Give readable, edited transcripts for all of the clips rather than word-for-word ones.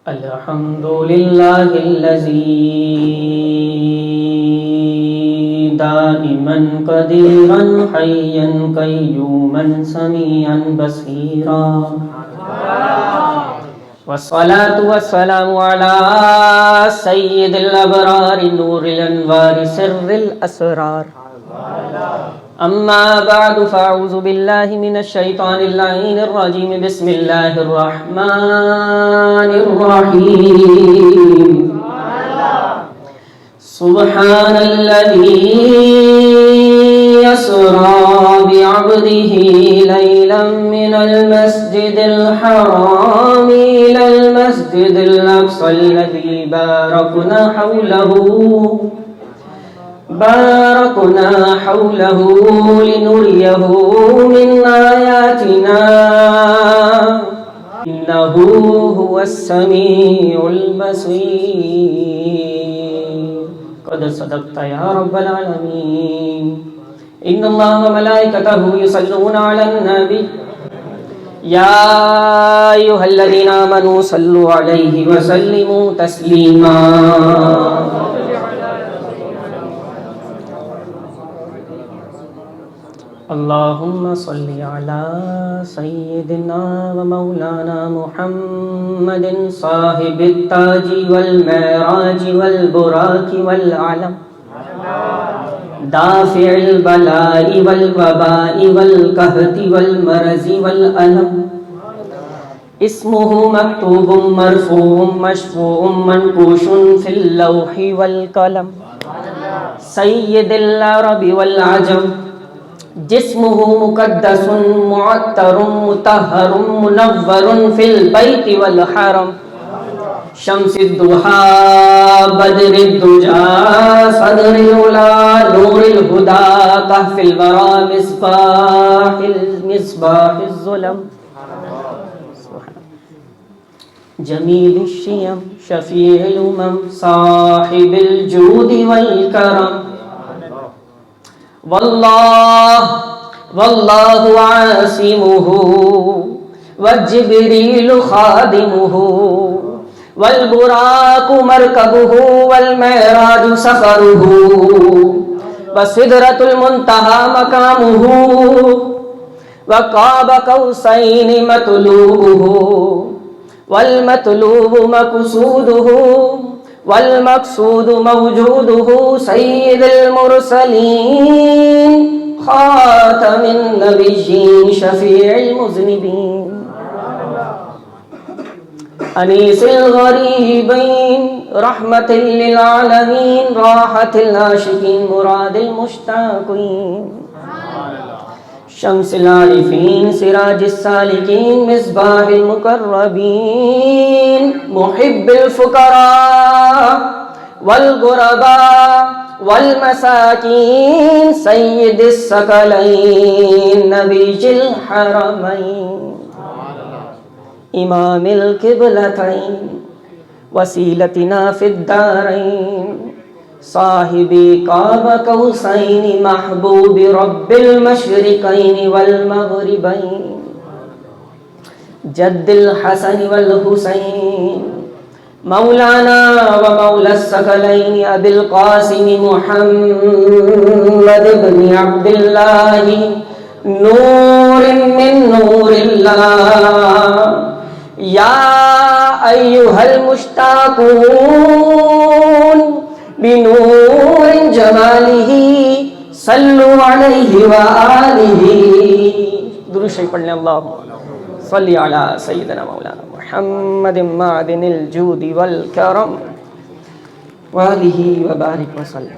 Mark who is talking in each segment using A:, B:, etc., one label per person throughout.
A: الحمد لله الذي دائما قديرا حيا قيوما سميعا بصيرا والصلاة والسلام على سيد الأبرار نور الأنوار سر الأسرار أما بعد فأعوذ بالله من الشيطان اللعين الرجيم بسم الله الرحمن الرحيم سبحان الذي يسرى بعبده ليلا من المسجد الحرام إلى المسجد الأقصى الذي باركنا حوله لنريه من آياتنا إنه هو السميع البصير قد صدقت يا رب العالمين إن الله وملائكته يصلون على النبي يا أيها الذين آمنوا صلوا عليه وسلموا تسليما اللهم صل على سيدنا ومولانا محمد صاحب التاج والمعراج والبراك والعلم دافع البلاء والوباء والقحط والمرض والألم اسمه مكتوب مرفوع مشفوع منقوش في اللوح والقلم سيد العرب والعجم جسمه مقدس معطر مطهر منور في البيت والحرم شمس الضحى بدر الدجى صدر العلا نور الهدى كهف الورى مصباح الظلم جميل الشيم شفيع الأمم صاحب الجود والكرم والله عاصمه والجبريل خادمه والبراق مركبه والمعراج سفره وسدرة المنتهى مقامه وقاب قوسين مطلوبه والمطلوب مقصوده والمقصود موجوده سيد المرسلين خاتم النبيين شفيع المذنبين أنيس الغريبين رحمة للعالمين راحة العاشقين مراد المشتاقين شمس العارفين سراج السالكين مصباح المقربين محب الفقراء والغرباء والمساكين سيد الثقلين نبي الحرمين إمام القبلتين وسيلتنا في الدارين صاحبي قاب قوسين محبوب رب المشرقين والمغربين جد الحسن والحسين مولانا ومولى الثقلين أبي القاسم محمد بن عبد الله نور من نور الله يا أيها المشتاقون بنور جماله صلوا عليه وآله درود شریف پڑھ لیں اللہم صلی علی سیدنا مولانا محمد معدن الجود والکرم وآلہ وبارک وسلم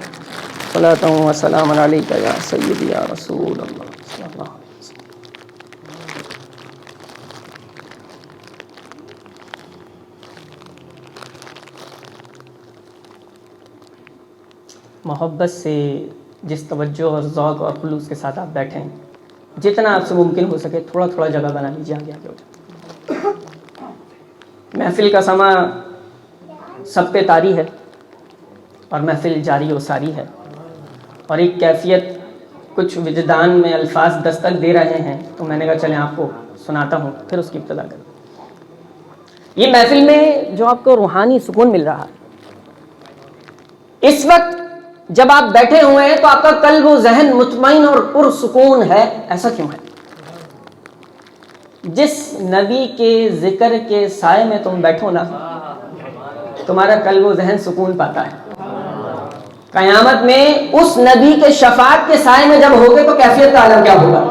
A: صلاۃ و سلام علیک یا سیدی یا رسول اللہ صلی اللہ علیہ وسلم. محبت سے جس توجہ اور ذوق اور خلوص کے ساتھ آپ بیٹھیں جتنا آپ سے ممکن ہو سکے تھوڑا تھوڑا جگہ بنا لیجیے آگے آگے ہو جائے. محفل کا سماں سب پہ طاری ہے اور محفل جاری و ساری ہے اور ایک کیفیت کچھ وجدان میں الفاظ دستک دے رہے ہیں تو میں نے کہا چلیں آپ کو سناتا ہوں پھر اس کی ابتدا کریں. یہ محفل میں جو آپ کو روحانی سکون مل رہا ہے، اس وقت جب آپ بیٹھے ہوئے ہیں تو آپ کا قلب و ذہن مطمئن اور پرسکون ہے. ایسا کیوں ہے؟ جس نبی کے ذکر کے سائے میں تم بیٹھو نا، تمہارا قلب و ذہن سکون پاتا ہے. قیامت میں اس نبی کے شفاعت کے سائے میں جب ہوگے تو کیفیت کا عالم کیا ہوگا؟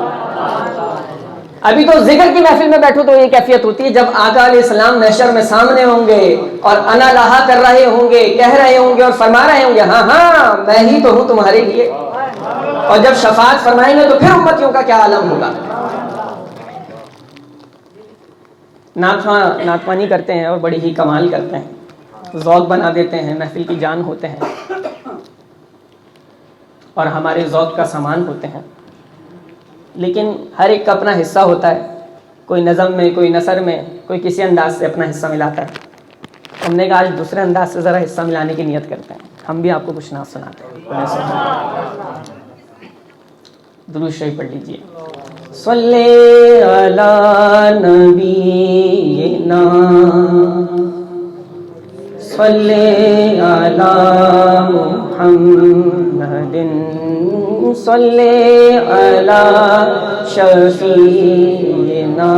A: ابھی تو ذکر کی محفل میں بیٹھو تو یہ کیفیت ہوتی ہے. جب آقا علیہ السلام محشر میں سامنے ہوں گے اور انا لہا کر رہے ہوں گے، کہہ رہے ہوں گے اور فرما رہے ہوں گے ہاں ہاں میں ہی تو ہوں تمہارے لیے. اور جب شفاعت فرمائیں گے تو پھر امتیوں کا کیا عالم ہوگا. نعتخوانی کرتے ہیں اور بڑی ہی کمال کرتے ہیں، ذوق بنا دیتے ہیں، محفل کی جان ہوتے ہیں اور ہمارے ذوق کا سامان ہوتے ہیں. لیکن ہر ایک کا اپنا حصہ ہوتا ہے، کوئی نظم میں، کوئی نثر میں، کوئی کسی انداز سے اپنا حصہ ملاتا ہے. ہم نے کہا آج دوسرے انداز سے ذرا حصہ ملانے کی نیت کرتے ہیں، ہم بھی آپ کو کچھ نعت سناتے ہیں. درود شریف پڑھ لیجیے. صلی علی نبینا صلی علی محمد صلی علی شفیعنا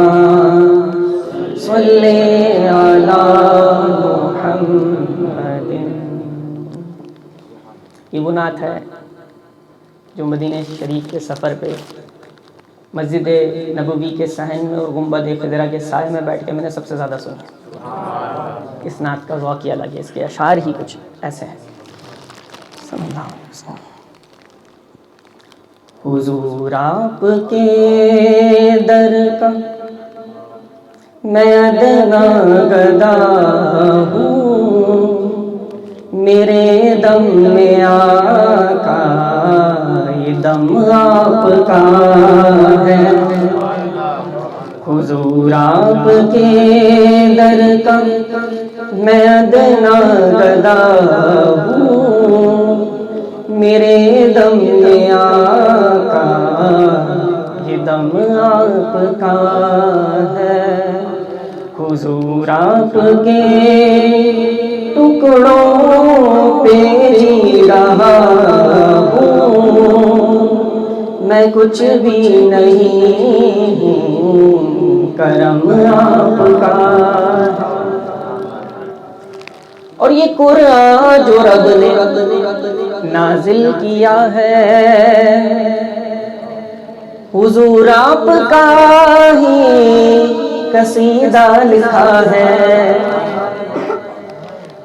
A: صلی علی محمد. یہ وہ نعت ہے جو مدینہ شریف کے سفر پہ مسجد نبوی کے صحن میں اور گنبد خضرا کے سائے میں بیٹھ کے میں نے سب سے زیادہ سنا. اس نعت کا ذوق ہی الگ ہے، اس کے اشعار ہی کچھ ایسے ہیں. صلی اللہ علیہ وسلم. حضور آپ کے در کا میں ادنا گدا ہوں، میرے دم میں آقا یہ دم آپ کا ہے. حضور آپ کے در کا میں ادنا گدا ہوں، میرے دم میں آقا یہ دم آپ کا ہے. حضور آپ کے ٹکڑوں پہ جی رہا ہوں، میں کچھ بھی نہیں ہوں، کرم آپ کا. اور یہ قرآن جو رب نے نازل کیا ہے، حضور آپ کا ہی قصیدہ لکھا ہے.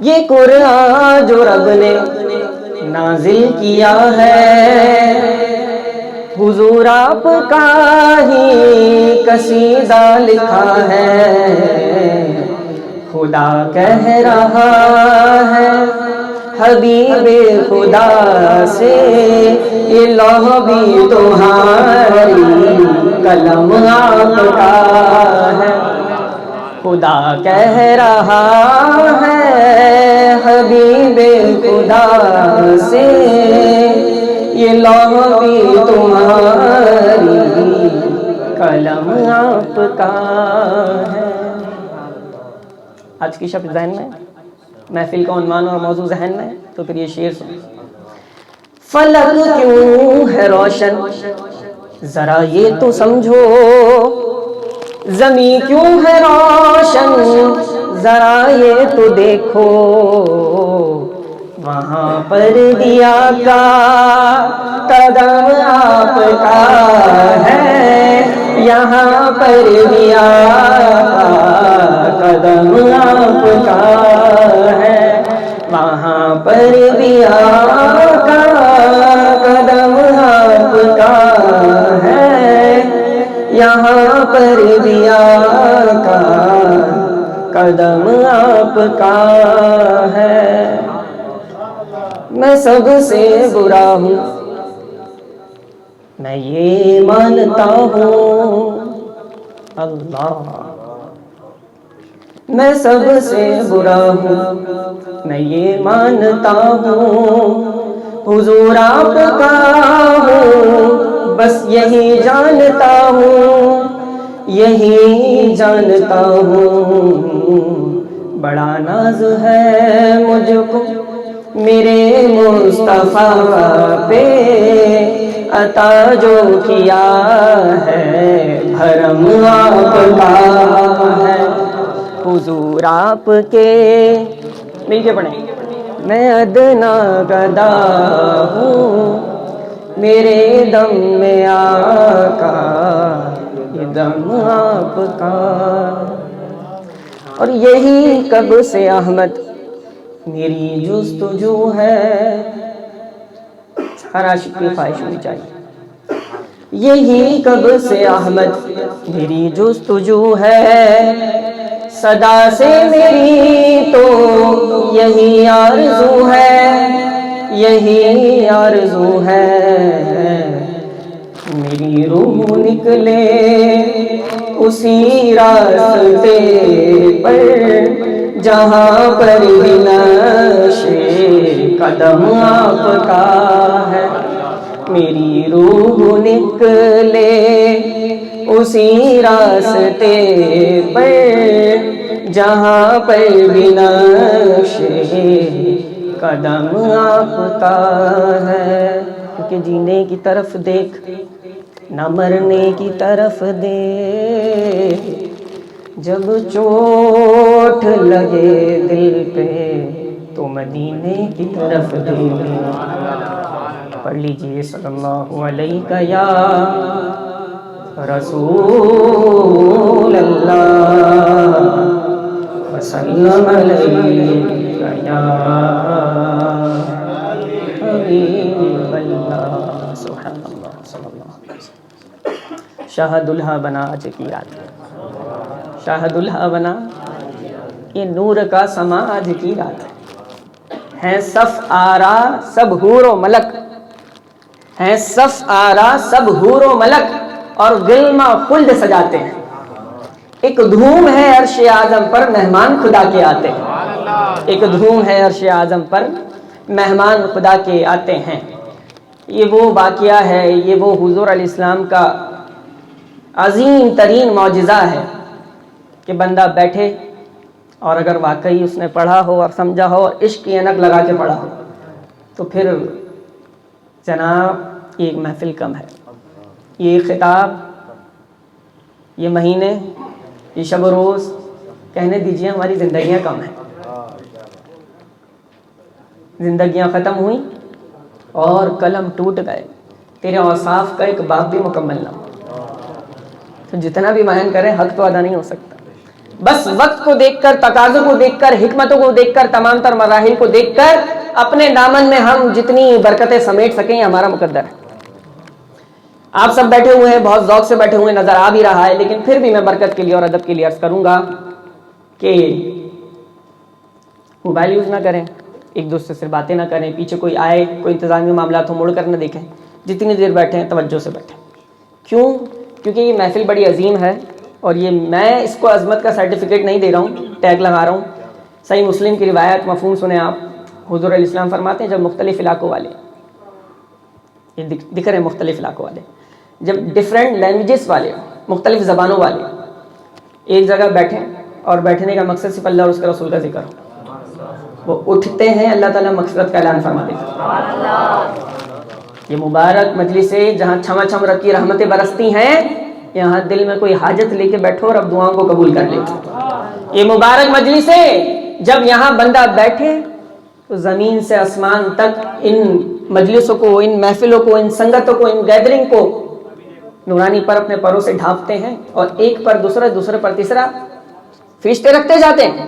A: یہ قرآن جو رب نے نازل کیا ہے، حضور آپ کا ہی قصیدہ لکھا ہے. خدا کہہ رہا ہے حبیب خدا سے، یہ لوح بھی تمہاری قلم آپ کا ہے. خدا کہہ رہا ہے حبیب خدا سے، یہ لوح بھی تمہاری قلم آپ کا ہے. آج کی شب ذہن میں، محفل کا عنوان اور موضوع ذہن میں، تو پھر یہ شعر سن. فلک کیوں ہے روشن ذرا یہ تو سمجھو، زمین کیوں ہے روشن ذرا یہ تو دیکھو، وہاں پر دیا کا قدم آپ کا ہے، یہاں پر دیا کا قدم آپ کا ہے، وہاں پر دیا کا قدم آپ کا ہے، یہاں پر دیا کا قدم آپ کا ہے. میں سب سے برا ہوں میں یہ مانتا ہوں اللہ، میں سب سے برا ہوں میں یہ مانتا ہوں، حضور آپ کا ہوں بس یہی جانتا ہوں، یہی جانتا ہوں. بڑا ناز ہے مجھ کو میرے مصطفیٰ پہ، عطا جو کیا ہے بھرم آپ کا ہے۔ حضور آپ کے مل کے پڑھیں، میں ادنا گدا ہوں، میرے دم میں آقا یہ دم آپ کا۔ اور یہی کب سے احمد میری جستجو ہے، ہر عاشق کی خواہش ہونی چاہیے، یہی کب سے احمد میری جستجو ہے، صدا سے میری تو یہی آرزو ہے، یہی آرزو ہے، میری روح نکلے اسی راستے پر جہاں پر بھی نقش قدم آپ کا ہے۔ میری روح نکلے اسی راستے پر جہاں پر بھی نقش قدم آپ کا ہے۔ کیونکہ جینے کی طرف دیکھ نہ مرنے کی طرف دیکھ، جب چوٹ لگے دل پہ تو مدینے کی طرف دیکھ۔ پڑھ لیجئے صلی اللہ علیہ یا رسول اللہ وسلم علیہ یا حبیب اللہ۔ سبحان اللہ صلی اللہ علیہ وسلم۔ شاہ دلہا بنا آج کی رات، شاہ دلہا بنا، یہ نور کا سما آج کی رات ہے، صف آرا سب حور و ملک، ہیں صف آرا سب حور و ملک، اور غلمہ خلد سجاتے ہیں، ایک دھوم ہے عرش اعظم پر مہمان خدا کے آتے ہیں، ایک دھوم ہے عرش اعظم پر مہمان خدا کے آتے ہیں۔ یہ وہ واقعہ ہے، یہ وہ حضور علیہ السلام کا عظیم ترین معجزہ ہے کہ بندہ بیٹھے اور اگر واقعی اس نے پڑھا ہو اور سمجھا ہو اور عشق کی اینک لگا کے پڑھا ہو تو پھر جناب یہ ایک محفل کم ہے، یہ خطاب، یہ مہینے، یہ شب و روز، کہنے دیجئے ہماری زندگیاں کم ہیں، زندگیاں ختم ہوئیں اور قلم ٹوٹ گئے، تیرے اوصاف کا ایک باب بھی مکمل نہ ہو، تو جتنا بھی بیان کریں حق تو ادا نہیں ہو سکتا۔ بس وقت کو دیکھ کر، تقاضوں کو دیکھ کر، حکمتوں کو دیکھ کر، تمام تر مراحل کو دیکھ کر اپنے دامن میں ہم جتنی برکتیں سمیٹ سکیں یہ ہمارا مقدر ہے۔ آپ سب بیٹھے ہوئے ہیں، بہت ذوق سے بیٹھے ہوئے نظر آ بھی رہا ہے، لیکن پھر بھی میں برکت کے لیے اور ادب کے لیے عرض کروں گا کہ موبائل یوز نہ کریں، ایک دوسرے سے باتیں نہ کریں، پیچھے کوئی آئے، کوئی انتظامی معاملات ہو مڑ کر نہ دیکھیں، جتنی دیر بیٹھے ہیں توجہ سے بیٹھیں۔ کیوں؟ کیونکہ یہ محفل بڑی عظیم ہے، اور یہ میں اس کو عظمت کا سرٹیفکیٹ نہیں دے رہا ہوں، ٹیگ لگا رہا ہوں۔ صحیح مسلم کی روایت مفہوم سنیں آپ، حضور علیہ السلام فرماتے ہیں جب مختلف علاقوں والے، یہ دکھ رہے ہیں مختلف علاقوں والے، جب ڈیفرنٹ لینگویجز والے، مختلف زبانوں والے ایک جگہ بیٹھیں اور بیٹھنے کا مقصد صرف اللہ اور اس کے رسول کا ذکر ہو، وہ اٹھتے ہیں اللہ تعالیٰ مغفرت کا اعلان فرما دیتے ہیں۔ یہ مبارک مجلس ہے جہاں چھما چھم رب کی رحمتیں برستی ہیں، یہاں دل میں کوئی حاجت لے کے بیٹھو اور اب دعاؤں کو قبول کر لیتے۔ یہ مبارک مجلس ہے جب یہاں بندہ بیٹھے تو زمین سے آسمان تک ان مجلسوں کو، ان محفلوں کو، ان سنگتوں کو، ان گیدرنگ کو نورانی پر اپنے پروں سے ڈھانپتے ہیں، اور ایک پر دوسرا، دوسرے پر تیسرا فرشتے رکھتے جاتے ہیں۔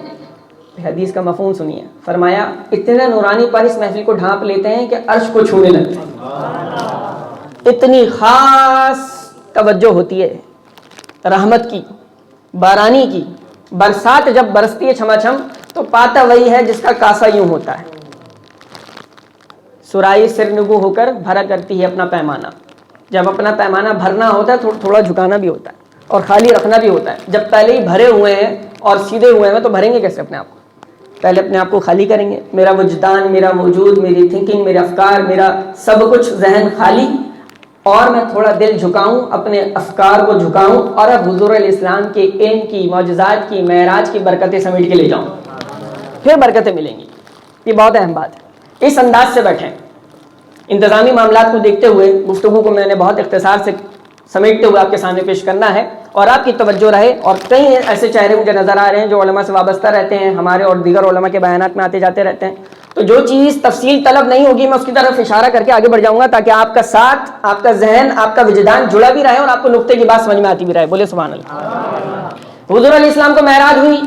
A: حدیث کا مفہوم سنیے، فرمایا اتنے نورانی پر اس محفل کو ڈھانپ لیتے ہیں کہ عرش کو چھونے لگتے ہیں، اتنی خاص توجہ ہوتی ہے رحمت کی، بارانی کی۔ برسات جب برستی ہے چھما چھم تو پاتا وہی ہے جس کا کاسا یوں ہوتا ہے، سرائی سرنگو ہو کر بھرا کرتی ہے اپنا پیمانہ۔ جب اپنا پیمانہ بھرنا ہوتا ہے تھوڑا جھکانا بھی ہوتا ہے اور خالی رکھنا بھی ہوتا ہے۔ جب پہلے ہی بھرے ہوئے ہیں اور سیدھے ہوئے ہیں تو بھریں گے کیسے اپنے آپ کو؟ پہلے اپنے آپ کو خالی کریں گے۔ میرا وجدان، میرا وجود، میری تھنکنگ، میرے افکار، میرا سب کچھ ذہن خالی، اور میں تھوڑا دل جھکاؤں، اپنے افکار کو جھکاؤں، اور اب حضور علیہ السلام کے علم کی، معجزات کی، معراج کی برکتیں سمیٹ کے لے جاؤں۔ پھر برکتیں ملیں گی. یہ بہت اہم بات ہے. اس انداز سے بیٹھیں. انتظامی معاملات کو دیکھتے ہوئے گفتگو کو میں نے بہت اختصار سے سمیٹتے ہوئے آپ کے سامنے پیش کرنا ہے اور آپ کی توجہ رہے. اور کئی ایسے چہرے مجھے نظر آ رہے ہیں جو علماء سے وابستہ رہتے ہیں, ہمارے اور دیگر علماء کے بیانات میں آتے جاتے رہتے ہیں. تو جو چیز تفصیل طلب نہیں ہوگی میں اس کی طرف اشارہ کر کے آگے بڑھ جاؤں گا تاکہ آپ کا ساتھ, آپ کا ذہن, آپ کا وجدان جڑا بھی رہے اور آپ کو نقطے کی بات سمجھ میں آتی بھی رہے. بولے سبحان اللہ. حضور علیہ السلام کو معراج ہوئی.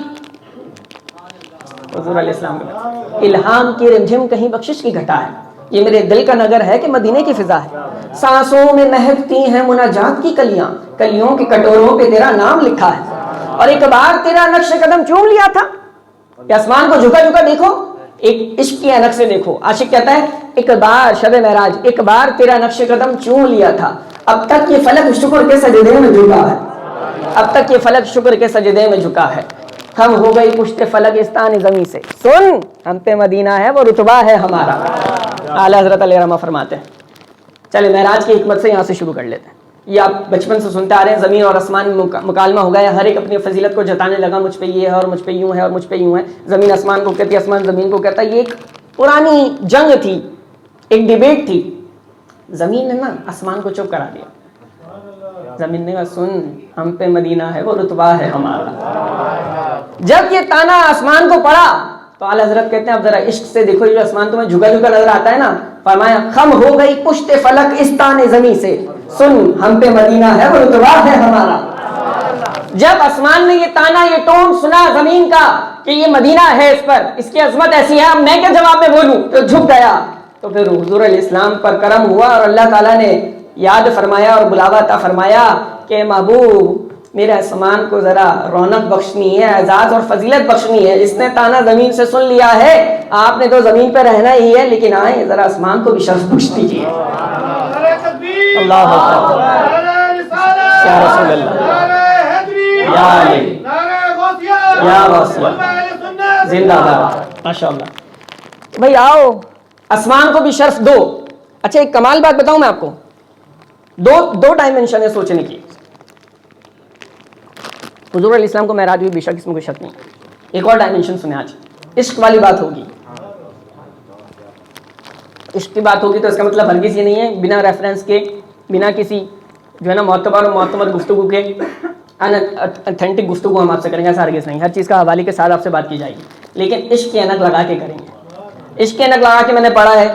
A: حضور علیہ السلام کو الہام کی رمجھم کہیں بخشش کی گھٹا ہے. یہ میرے دل کا نگر ہے کہ مدینے کی فضا ہے. سانسوں میں مہکتی ہیں مناجات کی کلیاں, کلیوں کے کٹوروں پہ تیرا نام لکھا ہے. اور ایک بار تیرا نقش قدم چوم لیا تھا. کہ آسمان کو جھکا جھکا دیکھو, ایک عشق کی انک سے دیکھو. عاشق کہتا ہے ایک بار شب معراج, ایک بار تیرا نقش قدم چوم لیا تھا. اب تک یہ فلک شکر کے سجدے میں جھکا ہے. اب تک یہ فلک شکر کے سجدے میں جھکا ہے. ہم ہو گئی پشت فلکستان زمین سے, سن ہم پہ مدینہ ہے وہ رتبہ ہے ہمارا. اعلیٰ حضرت علیہ رحمہ فرماتے ہیں. چلے معراج کی حکمت سے یہاں سے شروع کر لیتے ہیں. یہ آپ بچپن سے سنتے آ رہے ہیں. زمین اور آسمان میں مکالمہ ہو گیا, ہر ایک اپنی فضیلت کو جتانے لگا. مجھ پہ یہ ہے اور مجھ پہ یوں ہے اور مجھ پہ یوں ہے. زمین آسمان کو کہتی ہے, آسمان زمین کو کہتا ہے. یہ ایک پرانی جنگ تھی, ایک ڈیبیٹ تھی. زمین نے نا آسمان کو چپ کرا دیا. زمین نے کہا سن ہم پہ مدینہ ہے وہ رتبہ ہے ہمارا. جب یہ تانا آسمان کو پڑا تو اعلیٰ حضرت کہتے ہیں اب ذرا عشق سے دیکھو, جو آسمان تمہیں جھکا جھکا نظر آتا ہے نا, فرمایا خم ہو گئی پشت فلک استان زمین سے, سن ہم پہ مدینہ ہے وہ رتبہ ہے ہمارا. جب آسمان نے یہ تانا, یہ ٹون سنا زمین کا کہ یہ مدینہ ہے, اس پر اس کی عظمت ایسی ہے, اب میں کیا جواب میں بولوں, تو جھک گیا. تو پھر حضور علیہ السلام پر کرم ہوا اور اللہ تعالیٰ نے یاد فرمایا اور بلاوا عطا فرمایا کہ محبوب میرے آسمان کو ذرا رونق بخشنی ہے, اعزاز اور فضیلت بخشنی ہے. جس نے تانا زمین سے سن لیا ہے, آپ نے تو زمین پہ رہنا ہی ہے, لیکن آئیں ذرا آسمان کو بھی شرف بخش دیجیے. اللہ اکبر, یا رسول اللہ, یا علی, یا غوثیہ, زندہ باد. ماشاء اللہ. بھائی آؤ آسمان کو بھی شرف دو. اچھا ایک کمال بات بتاؤں میں آپ کو, دو ڈائمنشن ہے سوچنے کی. حضور علیہ السلام کو معراج ہوئی, بے شک اس میں کوئی شک نہیں. ایک اور ڈائمنشن سنیں آج, عشق والی بات ہوگی. عشق کی بات ہوگی تو اس کا مطلب ہرگز یہ نہیں ہے بنا ریفرنس کے, بنا کسی جو ہے نا معتبر اور معتمد گفتگو کے اتھینٹک گفتگو ہم آپ سے کریں گے, ایسا ہرگز نہیں. ہر چیز کا حوالے کے ساتھ آپ سے بات کی جائے گی, لیکن عشق کی انک لگا کے کریں گے. عشق کی انک لگا کے میں نے پڑھا ہے,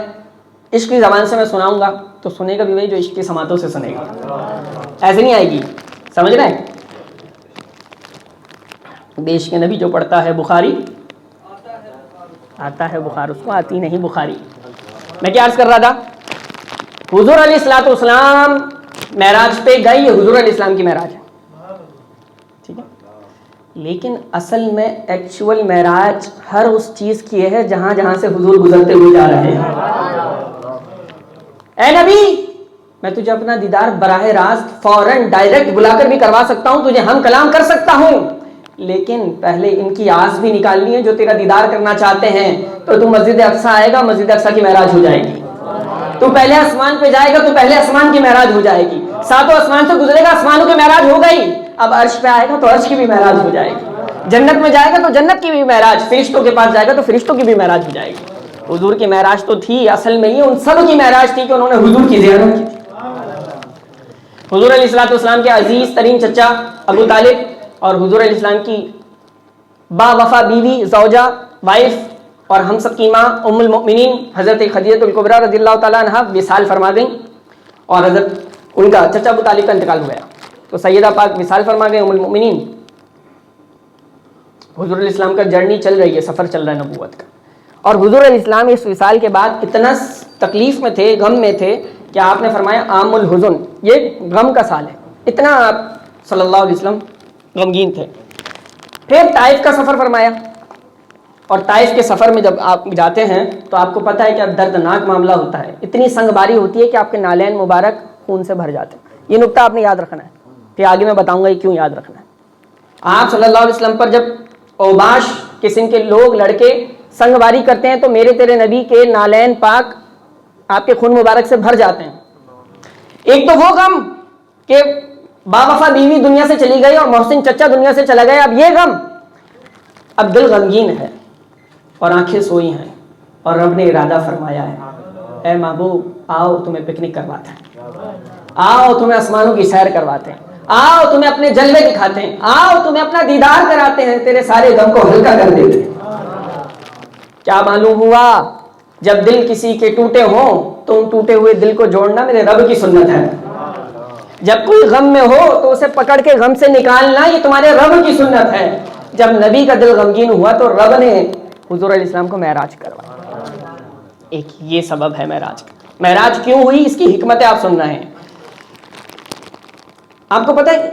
A: عشق کی زبان سے میں سناؤں گا تو سنے گا بھی وہی جو عشق کی سماعتوں سے سنے گا. ایسے نہیں آئے گی, سمجھ رہے ہیں. دیش کے نبی جو پڑھتا ہے بخاری آتا ہے بخار, اس کو آتی نہیں بخاری. میں کیا عرض کر رہا تھا, حضور علیہ الصلوۃ والسلام معراج پہ گئے, یہ حضور علیہ السلام کی معراج ہے, ٹھیک ہے. لیکن اصل میں ایکچوئل معراج ہر اس چیز کی ہے جہاں جہاں سے حضور گزرتے ہوئے جا رہے ہیں. اے نبی میں تجھے اپنا دیدار براہ راست فوراً ڈائریکٹ بلا کر بھی کروا سکتا ہوں, تجھے ہم کلام کر سکتا ہوں, لیکن پہلے ان کی آس بھی نکالنی ہے جو تیرا دیدار کرنا چاہتے ہیں. تو مسجد اقصی آئے گا, مسجد اقصی کی معراج ہو جائے گی. تو پہلے آسمان پہ جائے گا تو پہلے آسمان کی معراج ہو جائے گی. ساتوں آسمان سے گزرے گا, آسمانوں کی معراج ہو گئی. اب عرش پہ آئے گا تو عرش کی بھی معراج ہو جائے گی. جنت میں جائے گا تو جنت کی بھی معراج, فرشتوں کے پاس جائے گا تو فرشتوں کی بھی معراج ہو جائے گی. حضور کی معراج تو تھی, اصل میں یہ ان سب کی معراج تھی کہ انہوں نے حضور کی زیارت کی تھی. حضور علیہ الصلوۃ والسلام کے عزیز ترین چچا ابو طالب اور حضور علیہ السلام کی با وفا بیوی, زوجہ, وائف اور ہم سب کی ماں ام المؤمنین حضرت خدیجہ الکبریٰ رضی اللہ تعالیٰ عنہا وصال فرما گئیں, اور حضرت ان کا چچا ابو طالب کا انتقال ہو گیا. تو سیدہ پاک وصال فرما گئے ام المؤمنین. حضور علیہ السلام کا جرنی چل رہی ہے, سفر چل رہا ہے نبوت کا. اور حضور علیہ السلام اس وصال کے بعد اتنا تکلیف میں تھے, غم میں تھے کہ آپ نے فرمایا عام الحزن, یہ غم کا سال ہے. اتنا آپ صلی اللہ علیہ وسلم غمگین تھے. پھر طائف کا سفر فرمایا, اور طائف کے سفر میں جب آپ جاتے ہیں تو آپ کو پتہ ہے کہ اب دردناک معاملہ ہوتا ہے. اتنی سنگ باری ہوتی ہے کہ آپ کے نالین مبارک خون سے بھر جاتے ہیں. یہ نقطہ آپ نے یاد رکھنا ہے, پھر آگے میں بتاؤں گا یہ کیوں یاد رکھنا ہے. آپ صلی اللہ علیہ وسلم پر جب اوباش قسم کے لوگ لڑکے سنگ باری کرتے ہیں تو میرے تیرے نبی کے نالین پاک آپ کے خون مبارک سے بھر جاتے ہیں. ایک تو وہ غم کہ با وفا بیوی دنیا سے چلی گئی اور محسن چچا دنیا سے چلا گیا, اب یہ غم, اب دل غمگین ہے. اور آنکھیں سوئی ہیں اور رب نے ارادہ فرمایا ہے اے محبوب آؤ تمہیں پکنک کرواتے ہیں، آؤ تمہیں آسمانوں کی سیر کرواتے ہیں، آؤ تمہیں اپنے جلوے دکھاتے ہیں، آؤ تمہیں اپنا دیدار کراتے ہیں، تیرے سارے غم کو ہلکا کر دیتے ہیں۔ کیا معلوم ہوا؟ جب دل کسی کے ٹوٹے ہوں تو ان ٹوٹے ہوئے دل کو جوڑنا میرے رب کی سنت ہے۔ جب کوئی غم میں ہو تو اسے پکڑ کے غم سے نکالنا یہ تمہارے رب کی سنت ہے۔ جب نبی کا دل غمگین ہوا تو رب نے حضور علیہ السلام کو معراج کروایا۔ ایک یہ سبب ہے معراج کا۔ معراج کیوں ہوئی اس کی حکمتیں آپ سن رہے ہیں۔ آپ کو پتہ ہے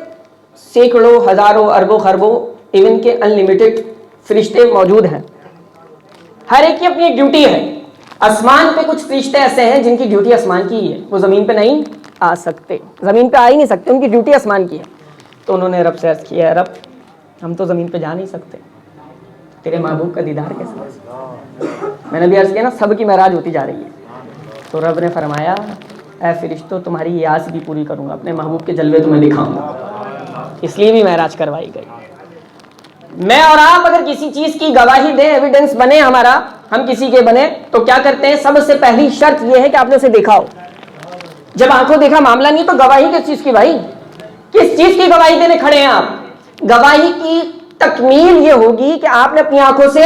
A: سینکڑوں ہزاروں اربوں خربوں ایون کے انلیمیٹڈ فرشتے موجود ہیں، ہر ایک کی اپنی ایک ڈیوٹی ہے۔ آسمان پہ کچھ فرشتے ایسے ہیں جن کی ڈیوٹی آسمان کی ہی ہے، وہ زمین پہ نہیں آ سکتے، زمین پہ آ ہی نہیں سکتے، ان کی ڈیوٹی آسمان کی ہے۔ تو انہوں نے رب سے عرض کیا ہے رب ہم تو زمین پہ جا نہیں سکتے، تیرے محبوب کا دیدار کیسے ہو سکتا؟ میں نے بھی عرض کیا نا سب کی معراج ہوتی جا رہی ہے۔ تو رب نے فرمایا اے فرشتوں تمہاری یہ آس بھی پوری کروں گا، اپنے محبوب کے جلوے تمہیں دکھاؤں گا، اس لیے بھی معراج کروائی گئی۔ میں اور آپ اگر کسی چیز کی گواہی دیں، ایویڈنس بنے ہمارا، ہم کسی کے بنے تو کیا کرتے ہیں؟ سب سے پہلی شرط یہ ہے کہ آپ نے اسے دیکھا ہو۔ جب آنکھوں دیکھا معاملہ نہیں تو گواہی کس چیز کی بھائی؟ کس چیز کی گواہی دینے کھڑے ہیں آپ؟ گواہی کی تکمیل یہ ہوگی کہ آپ نے اپنی آنکھوں سے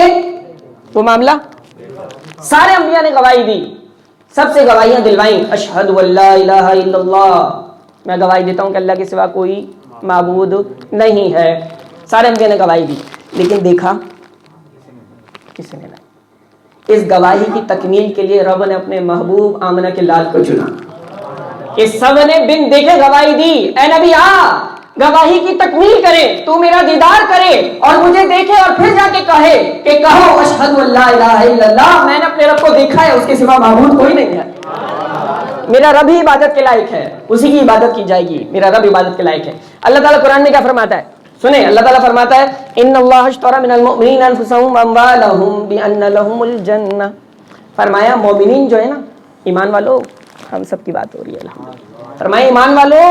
A: وہ معاملہ، سارے انبیاء نے گواہی دی، سب سے گواہیاں دلوائیں، اشہد ان لا الہ الا اللہ، میں گواہی دیتا ہوں کہ اللہ کے سوا کوئی معبود نہیں ہے، سارے انبیاء نے گواہی دی، لیکن دیکھا کسی نے نہیں۔ اس گواہی کی تکمیل کے لیے رب نے اپنے محبوب آمنہ کے لال کو چنا۔ اس سب نے بن دیکھے گواہی دی، اے نبی آ گواہی کی تکمیل کرے، تو میرا دیدار کرے اور مجھے دیکھے اور پھر جا کے کہے کہ کہو اشہد ان لا الہ الا اللہ، میں نے اپنے رب کو دیکھا ہے، اس کے سوا معبود کوئی نہیں ہے، میرا رب ہی عبادت کے لائق ہے، اسی کی عبادت کی جائے گی، میرا رب عبادت کے لائق ہے۔ اللہ تعالیٰ قرآن میں کیا فرماتا ہے سنیں، اللہ تعالیٰ فرماتا ہے ان اللہ اشتری من المؤمنین انفسهم واموالهم بان لهم الجنہ، فرمایا مومنین جو ہے نا، ایمان والو، ہم سب کی بات ہو رہی ہے الحمدللہ، فرمایا ایمان والو،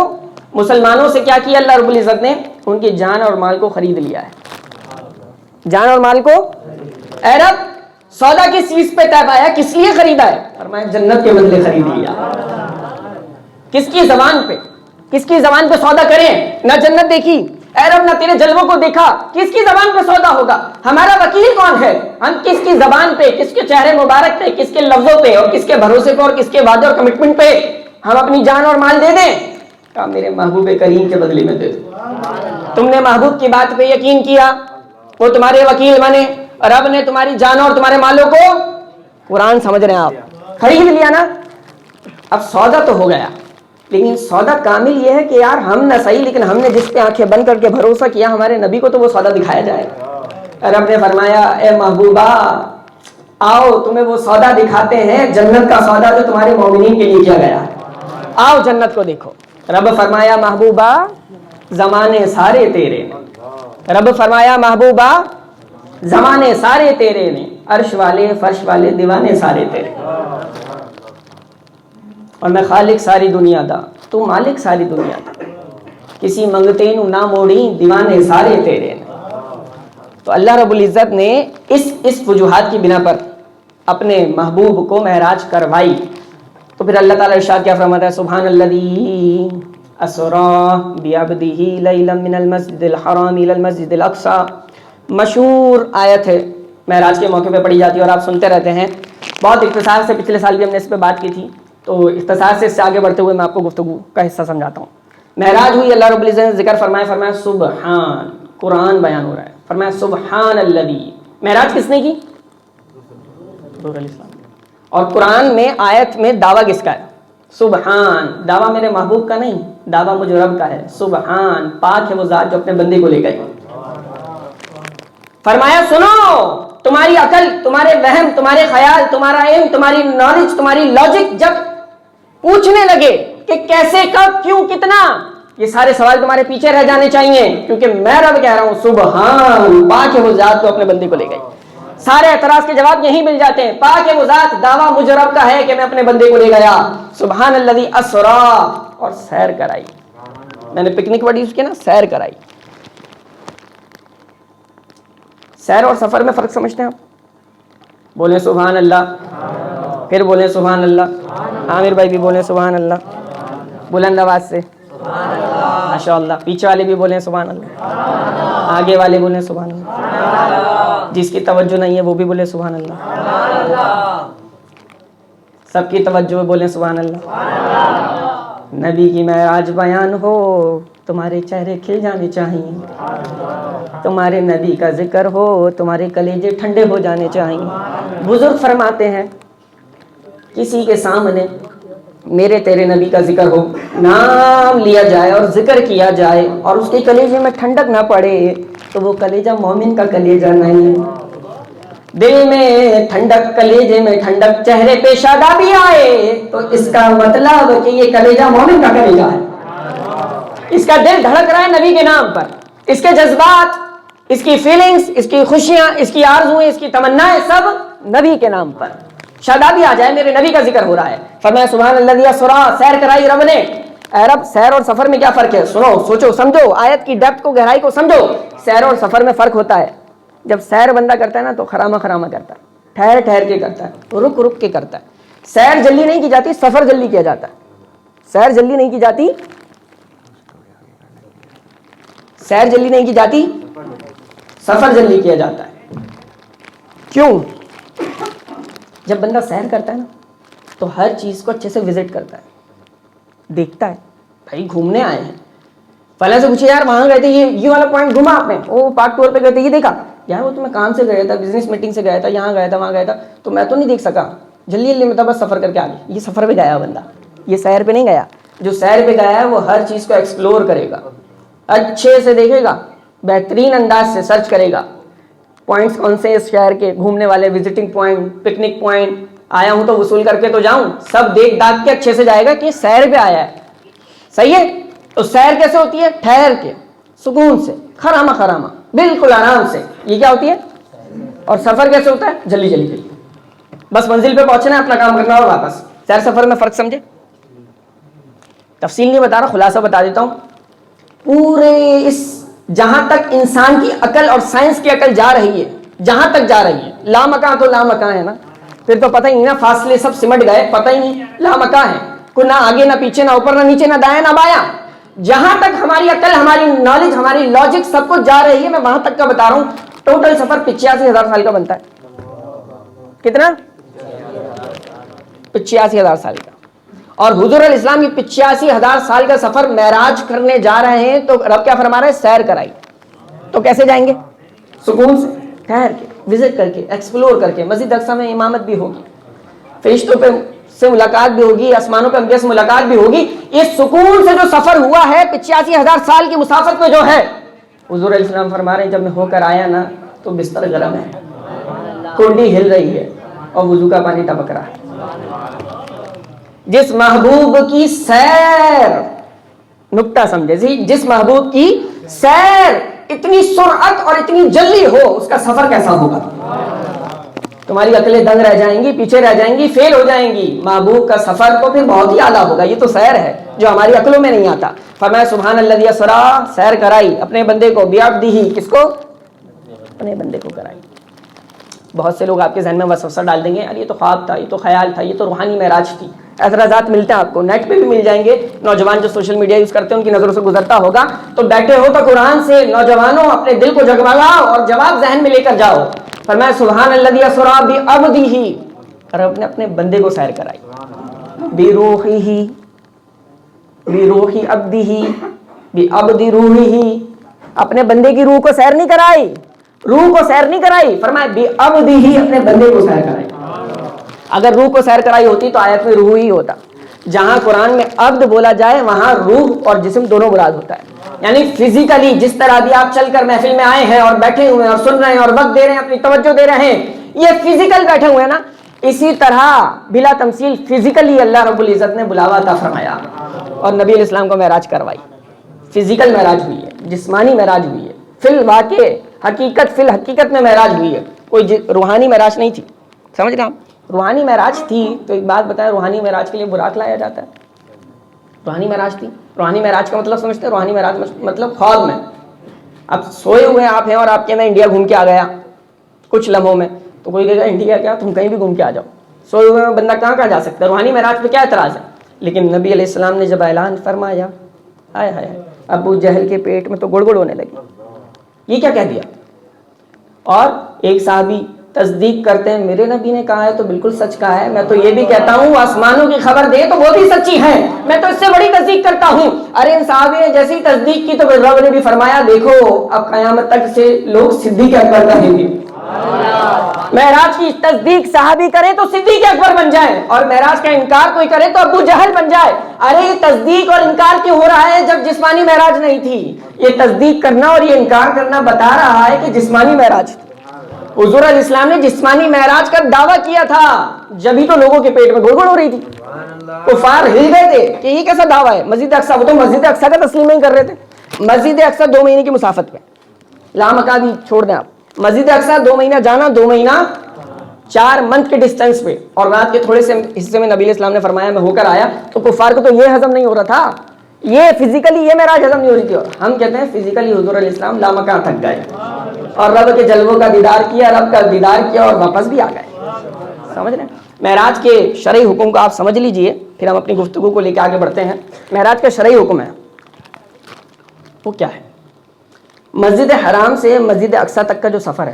A: مسلمانوں سے کیا کیا اللہ رب العزت نے؟ ان کی جان اور مال کو خرید لیا ہے، جان اور مال کو۔ اے رب سودا کس چیز پہ طے پایا، کس لیے خریدا ہے؟ فرمایا جنت کے بدلے خرید لیا۔ کس کی زبان پہ، کس کی زبان پہ سودا کریں؟ نہ جنت دیکھی اے رب، نہ تیرے جلووں کو دیکھا، کس کی زبان پہ سودا ہوگا؟ ہمارا وکیل کون ہے؟ ہم کس کی زبان پہ، کس کے چہرے مبارک پہ، کس کے لفظوں پہ اور کس کے بھروسے پہ اور کس کے وعدے اور کمٹمنٹ پہ ہم اپنی جان اور مال دے دیں؟ کہا میرے محبوب کریم کے بدلے میں دے دو۔ تم نے محبوب کی بات پہ یقین کیا، وہ تمہارے وکیل بنے، رب نے تمہاری جانوں اور تمہارے مالوں کو، قرآن سمجھ رہے ہیں آپ، خرید لیا نا۔ اب سودا تو ہو گیا، لیکن سودا کامل یہ ہے کہ یار ہم نہ صحیح لیکن ہم نے جس پہ آنکھیں بند کر کے بھروسہ کیا ہمارے نبی کو، تو وہ سودا دکھایا جائے۔ رب نے فرمایا اے محبوبہ آؤ تمہیں وہ سودا دکھاتے ہیں، جنت کا سودا جو تمہارے مومنین کے لیے کیا گیا ہے، آؤ جنت کو دیکھو۔ رب فرمایا محبوبہ زمانے سارے تیرے نے، رب فرمایا محبوبہ زمانے سارے تیرے نے، عرش والے فرش والے دیوانے سارے تیرے، اور میں خالق ساری دنیا دا، تو مالک ساری دنیا دا، کسی منگتے نو نہ موڑی دیوانے سارے تیرے نے۔ تو اللہ رب العزت نے اس وجوہات کی بنا پر اپنے محبوب کو معراج کروائی۔ تو پھر اللہ تعالیٰ ارشاد کیا فرماتا ہے؟ سبحان الذی اسری بعبدہ لیلا من المسجد الحرام الی المسجد الاقصی، مشہور آیت ہے، معراج کے موقع پہ پڑھی جاتی ہے اور آپ سنتے رہتے ہیں۔ بہت اختصار سے پچھلے سال بھی ہم نے اس پہ بات کی تھی، تو اختصار سے اس سے آگے بڑھتے ہوئے میں آپ کو گفتگو کا حصہ سمجھاتا ہوں۔ معراج ہوئی، اللہ رب العزت نے ذکر فرمایا سبحان، قرآن بیان ہو رہا ہے، فرمایا سبحان الذی، معراج کس نے کی؟ حضور علیہ السلام۔ اور قرآن میں آیت میں دعویٰ کس کا ہے؟ سبحان، دعویٰ میرے محبوب کا نہیں، دعویٰ مجھ رب کا ہے، سبحان، پاک ہے وہ ذات جو اپنے بندے کو لے گئی۔ فرمایا سنو، تمہاری عقل، تمہارے وہم، تمہارے خیال، تمہارا علم، تمہاری نالج، تمہاری لاجک جب پوچھنے لگے کہ کیسے، کب، کیوں، کتنا، یہ سارے سوال تمہارے پیچھے رہ جانے چاہیے، کیونکہ میں رب کہہ رہا ہوں سبحان، پاک ہے وہ ذات تو اپنے بندے کو لے گئی۔ سارے اعتراض کے جواب یہی مل جاتے ہیں، پاک ہے وہ ذات، دعویٰ مجھ رب کا ہے کہ میں اپنے بندے کو لے گیا، سبحان الذی اسری، اور سیر کرائی۔ میں نے پکنک ورڈ یوز کیا نا، سیر کرائی۔ سیر اور سفر میں فرق سمجھتے ہیں آپ؟ بولیں سبحان اللہ، پھر بولیں سبحان اللہ، عامر بھائی بھی بولیں سبحان اللہ بلند آواز سے، ماشاء اللہ، پیچھے والے بھی بولیں سبحان اللہ، آگے والے بولیں سبحان اللہ، جس کی توجہ نہیں ہے وہ بھی بولے سبحان اللہ، سب کی توجہ بولیں سبحان اللہ۔ نبی کی معراج بیان ہو، تمہارے چہرے کھل جانے چاہیے، تمہارے نبی کا ذکر ہو، تمہارے کلیجے ٹھنڈے ہو جانے چاہیے۔ بزرگ فرماتے ہیں کسی کے سامنے میرے تیرے نبی کا ذکر ہو، نام لیا جائے اور ذکر کیا جائے اور اس کے کلیجے میں ٹھنڈک نہ پڑے تو وہ کلیجہ مومن کا کلیجہ نہیں۔ دل میں ٹھنڈک، کلیجے میں ٹھنڈک، چہرے پہ شادابی آئے تو اس کا مطلب کہ یہ کلیجہ مومن کا کلیجہ ہے، اس کا دل دھڑک رہا ہے نبی کے نام پر، اس کے جذبات، اس کی فیلنگز، اس کی خوشیاں، اس کی آرزویں، اس کی تمنائیں سب نبی کے نام پر۔ شادابی آ جائے، میرے نبی کا ذکر ہو رہا ہے، فرمایا سبحان الذی اسری، سیر کرائی رب نے۔ اے رب، سیر اور سفر میں کیا فرق ہے؟ سنو، سوچو، سمجھو، آیت کی ڈیپتھ کو، گہرائی کو سمجھو۔ سیر اور سفر میں فرق ہوتا ہے، جب سیر بندہ کرتا ہے نا تو خرامہ خرامہ کرتا ہے، ٹھہر ٹھہر کے کرتا ہے، رک رک کے کرتا ہے۔ سیر جلدی نہیں کی جاتی، سفر جلدی کیا جاتا ہے۔ سیر جلدی نہیں کی جاتی، سیر جلدی نہیں کی جاتی، سفر جلدی کیا جاتا ہے۔ کیوں؟ جب بندہ سیر کرتا ہے نا تو ہر چیز کو اچھے سے وزٹ کرتا ہے، دیکھتا ہے، بھائی گھومنے آئے ہیں، فلاں سے پوچھے یار وہاں گئے تھے، یہ والا پوائنٹ گھوما آپ نے؟ وہ پارک ٹور پہ گئے تھے، یہ دیکھا یار؟ وہ تو میں کام سے گیا تھا، بزنس میٹنگ سے گیا تھا، یہاں گیا تھا، وہاں گیا تھا، تو میں تو نہیں دیکھ سکا، جلدی جلدی میں تھا، بس سفر کر کے آ گیا۔ یہ سفر پہ گیا بندہ، یہ سیر پہ نہیں گیا۔ جو سیر پہ گیا ہے وہ ہر چیز کو ایکسپلور کرے گا، اچھے سے دیکھے گا، بہترین انداز سے سرچ کرے گا، پوائنٹس کون سے اس شہر کے گھومنے والے، وزٹنگ پوائنٹ، پکنک پوائنٹ، آیا ہوں تو وصول کر کے تو جاؤں، سب دیکھ داکھ کے اچھے سے جائے گا کہ یہ سیر پہ آیا ہے۔ صحیح ہے؟ تو سیر کیسے ہوتی ہے؟ ٹھہر کے، سکون سے، خرامہ خرامہ، بالکل آرام سے، یہ کیا ہوتی ہے؟ اور سفر کیسے ہوتا ہے؟ جلدی جلدی جلدی، بس منزل پہ پہنچنا ہے، اپنا کام کرنا اور واپس۔ سیر سفر میں فرق سمجھے؟ تفصیل نہیں بتا رہا، خلاصہ بتا دیتا ہوں۔ پورے اس جہاں تک انسان کی عقل اور سائنس کی عقل جا رہی ہے، جہاں تک جا رہی ہے، لامکاں تو لامکاں ہے نا، پھر تو پتہ ہی نہیں نا، فاصلے سب سمٹ گئے، پتہ ہی نہیں، لامکاں ہے، کوئی نہ آگے نہ پیچھے، نہ اوپر نہ نیچے، نہ دایاں نہ بایاں۔ جہاں تک ہماری عقل، ہماری نالج، ہماری لاجک سب کچھ جا رہی ہے، میں وہاں تک کا بتا رہا ہوں۔ ٹوٹل سفر 85,000 سال کا بنتا ہے۔ کتنا؟ 85,000 سال کا۔ اور حضور علیہ السلام کی 85,000 سال کا سفر معراج کرنے جا رہے ہیں تو رب کیا فرما رہے ہیں؟ سیر کرائی۔ تو کیسے جائیں گے؟ سکون سے، ٹھہر کے، وزٹ کر کے، ایکسپلور کر کے۔ مسجد اقصیٰ میں امامت بھی ہوگی، فرشتوں پہ سے ملاقات بھی ہوگی، آسمانوں پہ انبیاء سے ملاقات بھی ہوگی۔ اس سکون سے جو سفر ہوا ہے 85,000 سال کی مسافت میں جو ہے، حضور علیہ السلام فرما رہے ہیں جب میں ہو کر آیا نا تو بستر گرم ہے، کنڈی ہل رہی ہے اور وضو کا پانی ٹپک رہا ہے۔ جس محبوب کی سیر، نکتہ سمجھے جی، جس محبوب کی سیر اتنی سرعت اور اتنی جلدی ہو، اس کا سفر کیسا ہوگا؟ تمہاری عقلیں دنگ رہ جائیں گی، پیچھے رہ جائیں گی، فیل ہو جائیں گی۔ محبوب کا سفر تو پھر بہت ہی اعلیٰ ہوگا۔ یہ تو سیر ہے جو ہماری عقلوں میں نہیں آتا۔ فرمایا سبحان الذی اسری، سیر کرائی اپنے بندے کو، بعبدہ، کس کو؟ اپنے بندے کو کرائی۔ بہت سے لوگ آپ کے ذہن میں وسوسہ ڈال دیں گے، یار یہ تو خواب تھا، یہ تو خیال تھا، یہ تو روحانی معراج تھی۔ اعتراضات ملتے ہیں آپ کو، نیٹ پہ بھی مل جائیں گے، نوجوان جو سوشل میڈیا یوز کرتے ہیں ان کی نظروں سے گزرتا ہوگا، تو بیٹھے ہو تو قرآن سے نوجوانوں اپنے دل کو جگمگاؤ اور جواب ذہن میں لے کر جاؤ۔ فرمایا سبحان الذی اسری بعبدہ، رب نے اپنے بندے کو سیر کرائی، بروحہ، بروح عبدہ، بعبد روحہ، اپنے بندے کی روح کو سیر نہیں کرائی، روح کو سیر نہیں کرائی، فرمایا بعبدہ، اپنے بندے کو سیر کرائی۔ اگر روح کو سیر کرائی ہوتی تو آیت میں روح ہی ہوتا۔ جہاں قرآن میں عبد بولا جائے وہاں روح اور جسم دونوں مراد ہوتا ہے، یعنی فزیکلی جس طرح بھی آپ چل کر محفل میں آئے ہیں اور بیٹھے ہوئے ہیں اور سن رہے ہیں اور وقت دے رہے ہیں، اپنی توجہ دے رہے ہیں، یہ فزیکل بیٹھے ہوئے ہیں نا، اسی طرح بلا تمثیل فزیکلی اللہ رب العزت نے بلاوا عطا فرمایا اور نبی علیہ السلام کو معراج کروائی۔ فزیکل معراج ہوئی ہے، جسمانی معراج ہوئی ہے، فی الواقع حقیقت، فی الحقیقت میں معراج ہوئی ہے، کوئی روحانی معراج نہیں تھی۔ سمجھ رہے ہیں؟ روحانی معراج تھی تو ایک بات بتائیں، روحانی معراج کے لیے براق لایا جاتا ہے؟ روحانی معراج تھی، روحانی معراج کا مطلب سمجھتے ہیں؟ روحانی معراج مطلب خواب میں اب سوئے ہوئے آپ ہیں اور آپ کے میں انڈیا گھوم کے آ گیا کچھ لمحوں میں، تو کوئی کہے گا انڈیا کیا، تم کہیں بھی گھوم کے آ جاؤ، 100 روپے میں بندہ کہاں کہاں جا سکتا ہے، روحانی معراج پہ کیا اعتراض ہے؟ لیکن نبی علیہ السلام نے جب اعلان فرمایا، ہائے ہائے، ابو جہل کے پیٹ میں تو گڑگڑ ہونے لگی، یہ کیا کہہ دیا؟ اور ایک صحابی تصدیق کرتے ہیں میرے نبی نے کہا ہے تو بالکل سچ کہا ہے، میں تو یہ بھی کہتا ہوں آسمانوں کی خبر دے تو وہ بھی سچی ہے، میں تو اس سے بڑی تصدیق کرتا ہوں۔ ارے ان صحابی نے جیسی تصدیق کی تو رب نے بھی فرمایا دیکھو اب قیامت تک سے لوگ صدیق اکبر کہیں گے۔ معراج کی تصدیق صحابی کرے تو صدیق اکبر بن جائے، اور معراج کا انکار کوئی کرے تو ابو جہل بن جائے۔ ارے یہ تصدیق اور انکار کیوں ہو رہا ہے جب جسمانی معراج نہیں تھی؟ یہ تصدیق کرنا اور یہ انکار کرنا بتا رہا ہے کہ جسمانی معراج تھی۔ حضور علیہ السلام نے جسمانی معراج کا دعویٰ کیا تھا، جبھی تو لوگوں کے پیٹ میں گڑگڑ ہو رہی تھی، کفار ہل گئے تھے کہ یہ کیسا دعویٰ ہے۔ مسجد اقصیٰ، وہ تو مسجد اقصیٰ کا تسلیم نہیں کر رہے تھے۔ مسجد اقصیٰ 2 مہینے کی مسافت پہ، لامکانی چھوڑ دیں آپ، مسجد اقصیٰ 2 مہینہ جانا، 2 مہینہ 4 منتھ کے ڈسٹینس پہ، اور رات کے تھوڑے سے حصے میں نبی علیہ السلام نے فرمایا میں ہو کر آیا، تو کفار کو تو یہ ہضم نہیں ہو رہا تھا، یہ فزیکلی یہ معراج ہضم نہیں ہو رہی تھی، اور ہم کہتے ہیں فزیکلی حضور علیہ السلام لامکان تھک گئے اور رب کے جلووں کا دیدار کیا، رب کا دیدار کیا اور واپس بھی آ گئے۔ سمجھ رہے ہیں؟ معراج کے شرعی حکم کو آپ سمجھ لیجئے، پھر ہم اپنی گفتگو کو لے کے آگے بڑھتے ہیں۔ معراج کا شرعی حکم ہے وہ کیا ہے؟ مسجد حرام سے مسجد اقصیٰ تک کا جو سفر ہے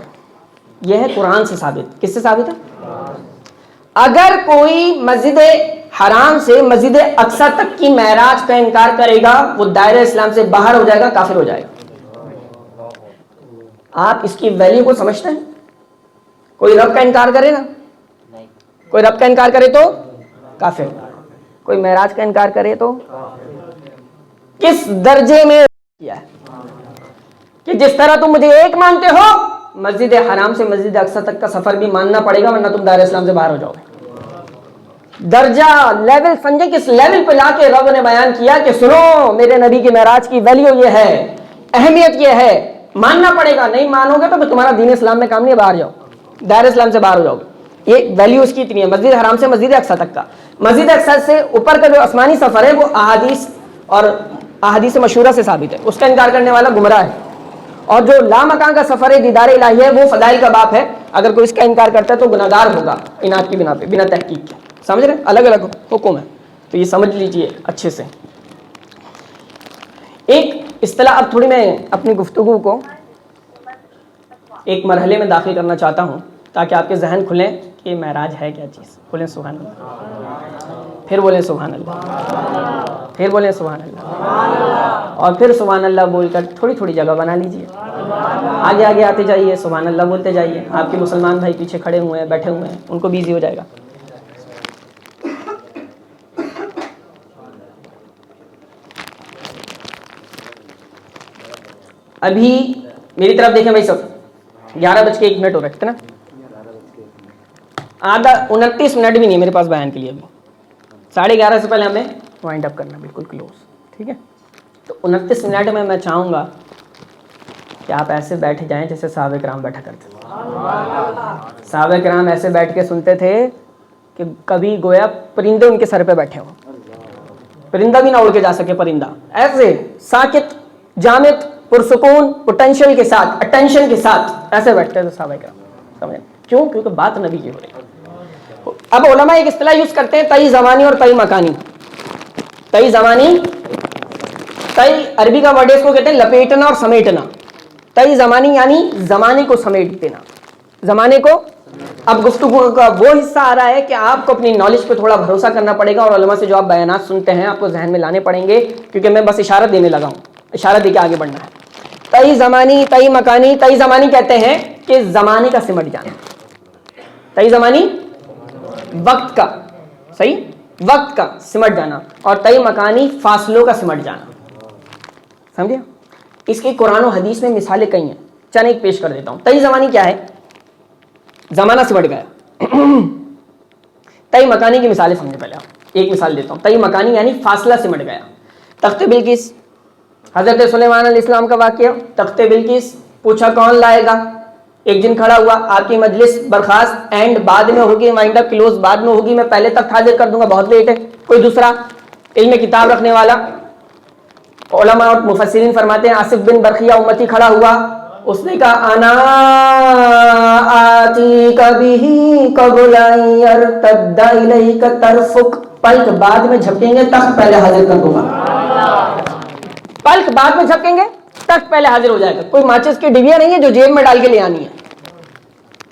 A: یہ ہے قرآن سے ثابت۔ کس سے ثابت ہے؟ اگر کوئی مسجد حرام سے مسجد اقصیٰ تک کی معراج کا انکار کرے گا وہ دائرہ اسلام سے باہر ہو جائے گا، کافر ہو جائے گا۔ آپ اس کی ویلیو کو سمجھتے ہیں؟ کوئی رب کا انکار کرے نا، کوئی رب کا انکار کرے تو کافر، کوئی معراج کا انکار کرے تو کس درجے میں کیا ہے کہ جس طرح تم مجھے ایک مانتے ہو مسجد حرام سے مسجد اقصیٰ تک کا سفر بھی ماننا پڑے گا ورنہ تم دائرہ اسلام سے باہر ہو جاؤ گے۔ درجہ لیول سمجھے کس لیول پہ لا کے رب نے بیان کیا کہ سنو میرے نبی کی معراج کی ویلیو یہ ہے، اہمیت یہ ہے، ماننا پڑے گا، نہیں مانو گے تو پھر تمہارا دین اسلام میں کام نہیں، باہر جاؤ، دائرہ اسلام سے باہر ہو جاؤ گے۔ یہ ویلیو اس کی اتنی ہے، مسجد حرام سے مسجد اقصیٰ تک کا۔ مسجد اقصیٰ سے اوپر کا جو آسمانی سفر ہے وہ احادیث اور احادیث مشہورہ سے ثابت ہے، اس کا انکار کرنے والا گمراہ ہے، اور جو لامکان کا سفر ہے دیدار الہی ہے وہ فضائل کا باپ ہے، اگر کوئی اس کا انکار کرتا ہے تو گناہگار ہوگا اناد کی بنا پہ، بنا تحقیق کے۔ سمجھ رہے ہیں؟ الگ الگ حکم ہے، تو یہ سمجھ لیجئے اچھے سے۔ ایک اصطلاح اب تھوڑی میں اپنی گفتگو کو ایک مرحلے میں داخل کرنا چاہتا ہوں تاکہ آپ کے ذہن کھلیں کہ معراج ہے کیا چیز۔ بولیں سبحان اللہ، پھر بولیں سبحان اللہ، پھر بولیں سبحان اللہ، اور پھر سبحان اللہ بول کر تھوڑی تھوڑی جگہ بنا لیجئے، آگے آگے آتے جائیے، سبحان اللہ بولتے جائیے۔ آپ کے مسلمان بھائی پیچھے کھڑے ہوئے ہیں، بیٹھے ہوئے ہیں، ان کو بھی ایزی ہو جائے گا۔ ابھی میری طرف دیکھیں بھائی سب، 11:01 ہو رکھتے نا، آدھا 29 منٹ بھی نہیں میرے پاس بیان کے لیے، ابھی 11:30 سے پہلے ہمیں وائنڈ اپ کرنا، بالکل کلوز، ٹھیک ہے؟ تو 29 منٹ میں میں چاہوں گا کہ آپ ایسے بیٹھ جائیں جیسے صحابہ کرام بیٹھا کرتے تھے۔ صحابہ کرام ایسے بیٹھ کے سنتے تھے کہ کبھی گویا پرندے ان کے سر پہ بیٹھے ہوں، پرندہ بھی نہ اڑ کے جا سکے، پرندہ ایسے ساکت، جامد، پرسکون، پوٹینشیل کے ساتھ، اٹینشن کے ساتھ ایسے بیٹھتے تھے صحابہ کرام۔ سمجھیں کیوں؟ کیونکہ بات نبی کی ہو رہی ہے۔ اب علماء ایک اصطلاح یوز کرتے ہیں تئی زمانی اور تئی مکانی۔ تئی زمانی، تئی عربی کا ورڈ ہے، اس کو کہتے ہیں لپیٹنا اور سمیٹنا۔ تئی زمانی یعنی زمانے کو سمیٹ دینا، زمانے کو۔ اب گفتگو کا وہ حصہ آ رہا ہے کہ آپ کو اپنی نالج پہ تھوڑا بھروسہ کرنا پڑے گا، اور علماء سے جو آپ بیانات سنتے ہیں آپ کو ذہن میں لانے پڑیں گے، کیونکہ میں بس اشارہ دینے لگا ہوں، اشارہ دے کے آگے بڑھنا ہے۔ تئی زمانی، تئی مکانی۔ تئی زمانی کہتے ہیں کہ زمانے کا سمٹ جانا، تئی زمانی وقت کا، صحیح، وقت کا سمٹ جانا، اور تئی مکانی فاصلوں کا سمٹ جانا۔ سمجھے؟ اس کی قرآن و حدیث میں مثالیں کئی ہیں، چند ایک پیش کر دیتا ہوں۔ تئی زمانی کیا ہے؟ زمانہ سمٹ گیا۔ تئی مکانی کی مثالیں سمجھے پہلے آپ، ایک مثال دیتا ہوں۔ تئی مکانی یعنی فاصلہ سمٹ گیا۔ تخت بلقیس، حضرت سلیمان علیہ السلام کا واقعہ۔ تخت بلقیس، پوچھا کون لائے گا؟ ایک دن کھڑا ہوا، آپ کی مجلس برخاست، اینڈ بعد میں ہوگی، وائنڈ اپ کلوز بعد میں ہوگی، میں پہلے تک حاضر کر دوں گا، بہت لیٹ ہے۔ کوئی دوسرا علم کتاب رکھنے والا، علماء اور مفسرین فرماتے ہیں آصف بن برقیہ امتی کھڑا ہوا، اس نے کہا انا آتیک بہ قبل ان یرتد الیک طرفک، پلک بعد میں جھپکیں گے تخت پہلے حاضر کر دوں گا، پلک بعد میں جھپکیں گے تخت پہلے حاضر ہو جائے گا۔ کوئی ماچس کی ڈبیا نہیں ہے جو جیب میں ڈال کے لے آنی ہے،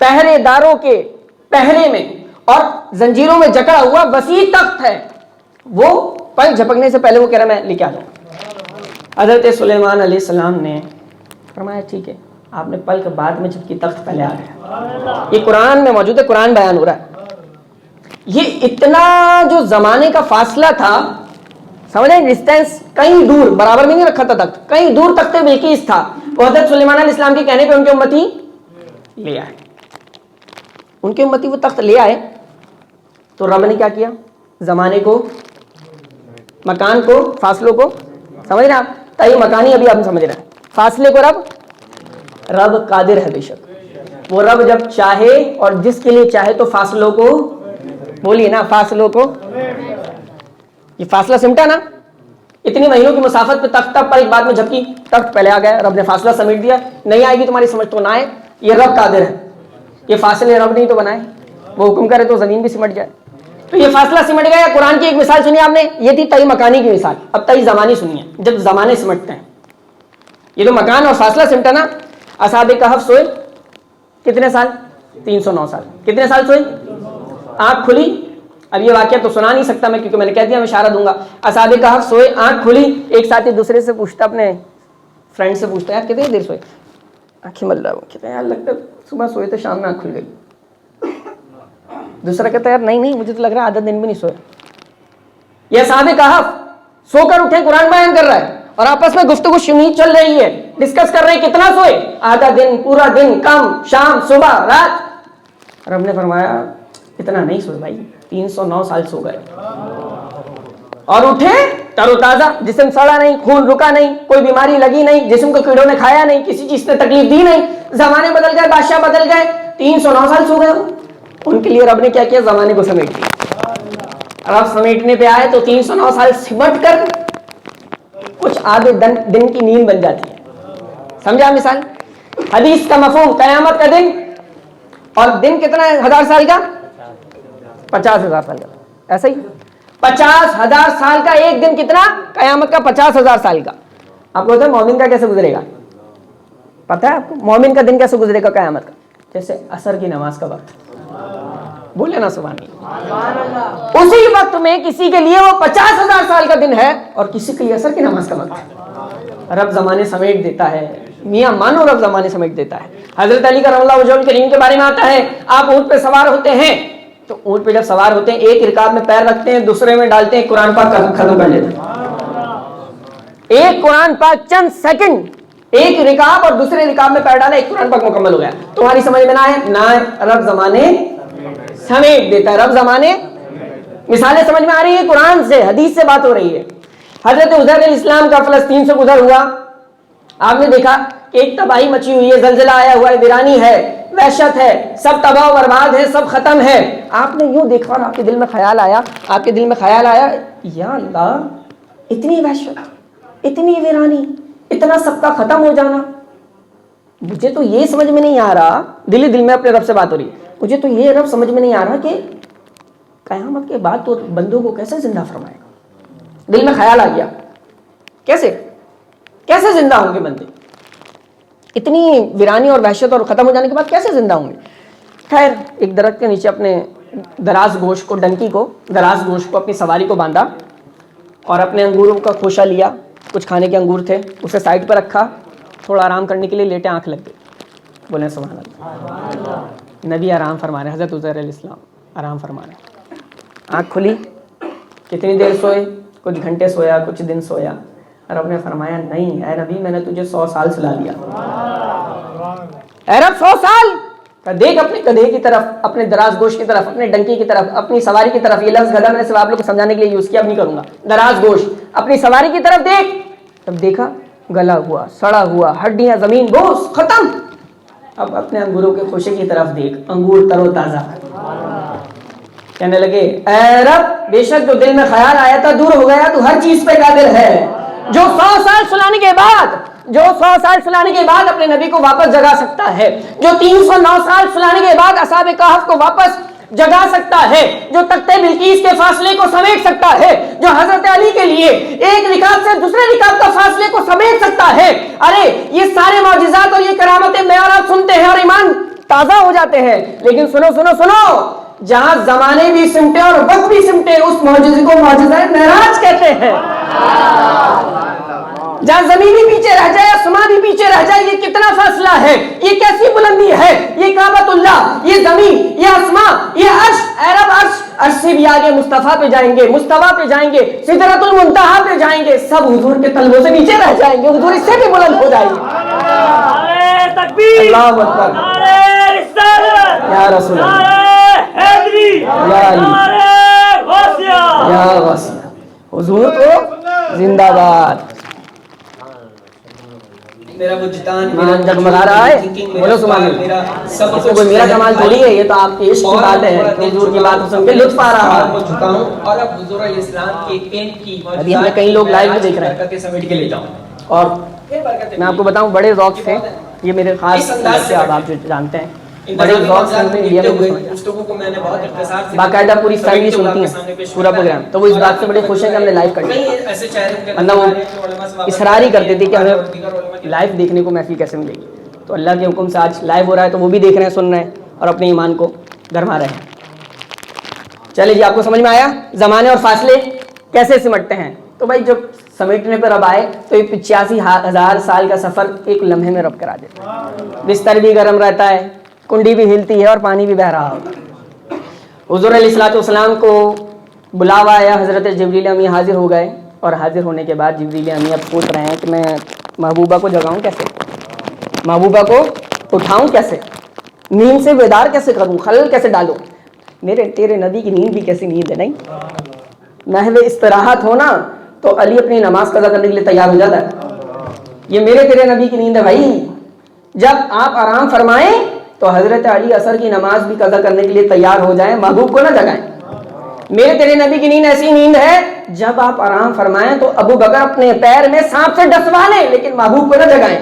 A: پہرے داروں کے پہرے میں اور زنجیروں میں جکڑا ہوا وسیع تخت ہے، وہ پلک جھپکنے سے پہلے وہ کہہ رہا میں لے کے آ جاؤں۔ حضرت سلیمان علیہ السلام نے فرمایا ٹھیک ہے، آپ نے پلک بعد میں جھپکی تخت پہلے آ گیا۔ یہ قرآن میں موجود ہے، قرآن بیان ہو رہا ہے۔ یہ اتنا جو زمانے کا فاصلہ تھا، سمجھیں ڈسٹینس کہیں دور، برابر میں نہیں رکھا تھا تخت، کہیں دور تخت بلقیس تھا، وہ حضرت سلیمان علیہ السلام کے کہنے پہ ان کے امتی لے آئے، ان کے امتی وہ تخت لے آئے۔ تو رب نے کیا کیا؟ زمانے کو، مکان کو، فاصلوں کو، سمجھ رہے ہیں آپ؟ تئی مکانی ابھی آپ سمجھ رہے ہیں، فاصلے کو رب قادر ہے بے شک، وہ رب جب چاہے اور جس کے لیے چاہے تو فاصلوں کو، بولیے نا فاصلوں کو، یہ فاصلہ سمٹا نا، اتنی مہینوں کی مسافت پہ تخت تک پلک بعد میں جھپکی تخت پہلے آ گیا، رب نے فاصلہ سمیٹ دیا۔ نہیں آئے گی تمہاری سمجھ تو نہ آئے، یہ رب قادر ہے، یہ فاصلے رب نہیں تو بنائے، وہ حکم کرے تو زمین بھی سمٹ جائے۔ تو یہ فاصلہ سمٹ گیا۔ قرآن کی ایک مثال سنی آپ نے، یہ تھی تئی مکانی کی مثال، اب تئی زمانی سنیے، جب زمانے سمٹتے ہیں۔ یہ تو مکان اور فاصلہ سمٹا نا۔ اصحاب کہف سوئے کتنے سال؟ 309 سال۔ کتنے سال سوئے؟ آنکھ کھلی، اب یہ واقعہ تو سنا نہیں سکتا میں کیونکہ میں نے کہہ دیا میں اشارہ دوں گا۔ اصحاب کہف سوئے، آنکھ کھلی، ایک ساتھی دوسرے سے پوچھتا، اپنے فرینڈ سے پوچھتا یار کتنی دیر سوئے؟ آنکھیں مل رہا ہے، کہتے ہیں یار لگتا ہے صبح سوئے تو شام میں آنکھ کھل گئی۔ دوسرا کہتا ہے یار نہیں مجھے تو لگ رہا ہے آدھا دن بھی نہیں سوئے۔ یہ اصحاب کہف سو کر اٹھے، قرآن بیان کر رہا ہے اور آپس میں گفتگو شنید چل رہی ہے، ڈسکس کر رہے ہیں کتنا سوئے، آدھا دن، پورا دن، کم، شام، صبح، رات۔ رب نے فرمایا اتنا نہیں سوئے بھائی، 309 سال سو گئے اور اٹھے تر و تازہ، جسم سڑا نہیں، خون رکا نہیں، کوئی بیماری لگی نہیں، جسم کو کیڑوں نے کھایا نہیں، کسی چیز نے تکلیف دی نہیں، زمانے بدل گئے، بادشاہ بدل گئے، 309 سال سو گئے۔ ان کے لیے رب نے کیا کیا؟ زمانے کو سمیٹ دیا۔ رب سمیٹنے پہ آئے تو 309 سال سمٹ کر کچھ آدھے دن کی نیند بن جاتی ہے۔ سمجھا مثال؟ حدیث کا مفہوم قیامت کا دن، اور دن کتنا ہے 1000 سال کا؟ 50,000 سال کا، ایسا ہی 50,000 سال کا ایک دن کتنا؟ قیامت کا 50,000 سال کا۔ آپ کو پتا ہے مومن کا کیسے گزرے گا؟ پتا ہے آپ کو مومن کا دن کیسے گزرے گا قیامت کا؟ جیسے عصر کی نماز کا وقت، بولے نا سبحان اللہ، اسی وقت میں کسی کے لیے وہ 50,000 سال کا دن ہے اور کسی کے لیے عصر کی نماز کا وقت ہے۔ رب زمانے سمیٹ دیتا ہے، میاں مانو رب زمانے سمیٹ دیتا ہے۔ حضرت علی کرم اللہ وجہہ الکریم کے بارے میں آتا ہے، آپ اونٹ پہ سوار ہوتے ہیں تو اونٹ پہ جب سوار ہوتے ہیں ایک رکاب میں پیر رکھتے ہیں، دوسرے میں ڈالتے ہیں، قرآن پاک ختم کر لیتے ہیں۔ ایک قرآن پاک چند سیکنڈ، ایک رکاب اور دوسرے رکاب میں پیر ڈالا، ایک قرآن پاک مکمل ہو گیا۔ تمہاری سمجھ میں نہ آئے نہ آئے، رب زمانے سمیٹ دیتا ہے، رب زمانے۔ مثالیں سمجھ میں آ رہی ہے؟ قرآن سے، حدیث سے بات ہو رہی ہے۔ حضرت عزیر علیہ السلام کا فلسطین سے گزر ہوا، آپ نے دیکھا کہ ایک تباہی مچی ہوئی ہے، زلزلہ آیا ہوا ہے، ویرانی ہے، وحشت ہے، سب تباہ و برباد ہے، سب ختم ہے۔ آپ نے یوں دیکھا اور آپ کے دل میں خیال آیا، یا اللہ اتنی وحشت، اتنی ویرانی، اتنا سب کا ختم ہو جانا، مجھے تو یہ سمجھ میں نہیں آ رہا، دل میں اپنے رب سے بات ہو رہی ہے، مجھے تو یہ رب سمجھ میں نہیں آ رہا کہ قیامت کے بعد تو بندوں کو کیسے زندہ فرمائے گا۔ دل میں خیال آ گیا کیسے زندہ ہوں گے بندے، اتنی ویرانی اور وحشت اور ختم ہو جانے کے بعد کیسے زندہ ہوں گے۔ خیر ایک درخت کے نیچے اپنے دراز گوشت کو، ڈنکی کو، دراز گوشت کو، اپنی سواری کو باندھا اور اپنے انگوروں کا خوشہ لیا، کچھ کھانے کے انگور تھے، اسے سائڈ پر رکھا، تھوڑا آرام کرنے کے لیے لیٹے، آنکھ لگ گئی۔ بولیں سبحان اللہ۔ نبی آرام فرما رہے، حضرت عزیر علیہ السلام آرام فرما رہے، آنکھ کھلی، کتنی دیر سوئے؟ کچھ گھنٹے سویا، کچھ دن سویا۔ رب نے فرمایا نہیں اے نبی، میں نے تجھے 100 سال سلا دیا۔ اے رب 100 سال؟ دیکھ اپنے گدھے کی طرف، اپنے دراز گوشت کی طرف، اپنے ڈنکی کی طرف، اپنی سواری کی طرف۔ یہ لفظ گدھا میں نے صرف آپ لوگ کو سمجھانے کے لیے یوز کیا، اب نہیں کروں گا۔ دراز گوشت، اپنی سواری کی طرف دیکھ۔ تب دیکھا گلا ہوا، سڑا ہوا، ہڈیاں زمین بوس، ختم۔ اب اپنے انگوروں کے خوشے کی طرف دیکھ، انگور تر و تازہ۔ کہنے لگے اے رب بے شک جو دل میں خیال آیا تھا دور ہو گیا، تو ہر چیز پہ قادر ہے۔ جو 100 سال سلانے کے بعد جو 100 سال سلانے کے بعد اپنے نبی کو واپس جگا سکتا ہے، جو 309 سال سلانے کے بعد اصحاب کہف کو واپس جگا سکتا ہے، جو تختے بلقیس کے فاصلے کو سمیٹ سکتا ہے، جو حضرت علی کے لیے ایک رکعت سے دوسرے رکعت کا فاصلے کو سمیٹ سکتا ہے، ارے یہ سارے معجزات اور یہ کرامتیں معیار آپ سنتے ہیں اور ایمان تازہ ہو جاتے ہیں، لیکن سنو سنو سنو، جہاں زمانے بھی سمٹے اور وقت بھی سمٹے اس معجزے کو معجزہ معراج کہتے ہیں۔ جہاں زمین بھی پیچھے رہ جائے، آسمان بھی پیچھے رہ جائے، یہ کتنا فاصلہ ہے، یہ کیسی بلندی ہے، یہ کعبۃ اللہ، یہ زمین، یہ آسمان، یہ عرش، اے رب عرش سے بھی آگے مصطفیٰ پہ جائیں گے، مصطفیٰ پہ جائیں گے، سدرۃ المنتہا پہ جائیں گے، سب حضور کے طلبوں سے نیچے رہ جائیں گے، حضور اس سے بھی بلند ہو جائیں گے۔ اللہ اکبر، یا رسول اللہ، یا علی، یا غوثیہ، حضور کو زندہ باد۔
B: میرا وجدان
A: ایمان جگمگا رہا ہے، بولو سبحان اللہ۔ اس کو کوئی میرا کمال تھوڑی ہے، یہ تو آپ کی عشق کی بات ہے کہ حضور کی بات سن کے لطف آ رہا ہے۔
B: اور اب حضور علیہ السلام کے پینٹ کی
A: ابھی ہمیں کئی لوگ لائیو میں دیکھ رہے ہیں
B: برکتیں سمیٹ کے لے جاؤں،
A: اور میں آپ کو بتاؤں بڑے ذوق سے، یہ میرے خاص سے آپ جو جانتے ہیں، بڑے ذوق سے انڈیا میں
B: گفتگو کو میں نے بہت اختصار سے
A: باقاعدہ پوری فیملی سنتی ہیں پورا پروگرام، تو وہ اس بات سے بڑے خوش ہیں کہ ہم نے لائیو کر دیا،
B: ایسے چہرے
A: ورنہ وہ اصرار ہی کرتے تھے کہ ہمیں لائیو دیکھنے کو محفل کیسے ملے گی۔ تو اللہ کے حکم سے آج لائیو ہو رہا ہے، تو وہ بھی دیکھ رہے ہیں، سن رہے ہیں اور اپنے ایمان کو گرما رہے ہیں۔ چلے جی، آپ کو سمجھ میں آیا زمانے اور فاصلے کیسے سمٹتے ہیں؟ تو بھائی جب سمیٹنے پر رب آئے تو یہ 85,000 سال کا سفر ایک لمحے میں رب کرا دیتا، بستر بھی گرم رہتا ہے، کنڈی بھی ہلتی ہے اور پانی بھی بہ رہا ہوتا ہے۔ حضور علیہ الصلوۃ والسلام کو بلاوا آیا، حضرت جبریل امی حاضر ہو گئے، اور حاضر ہونے کے بعد جبریل امی اب پوچھ رہے ہیں کہ میں محبوبہ کو جگاؤں کیسے، محبوبہ کو اٹھاؤں کیسے، نیند سے بیدار کیسے کروں، خلل کیسے ڈالوں؟ میرے تیرے نبی کی نیند بھی کیسی نیند ہے، نہیں محو استراحت ہونا تو علی اپنی نماز قضا کرنے کے لیے تیار ہو جاتا ہے، یہ میرے تیرے نبی کی نیند ہے بھائی۔ جب آپ آرام فرمائیں تو حضرت علی عصر کی نماز بھی قضا کرنے کے لیے تیار ہو جائیں، محبوب کو نہ جگائیں۔ میرے تیرے نبی کی نیند ایسی نیند ہے جب آپ آرام فرمائیں تو ابو بکر اپنے پیر میں سانپ سے ڈسوا لیں لیکن محبوب کو نہ جگائیں۔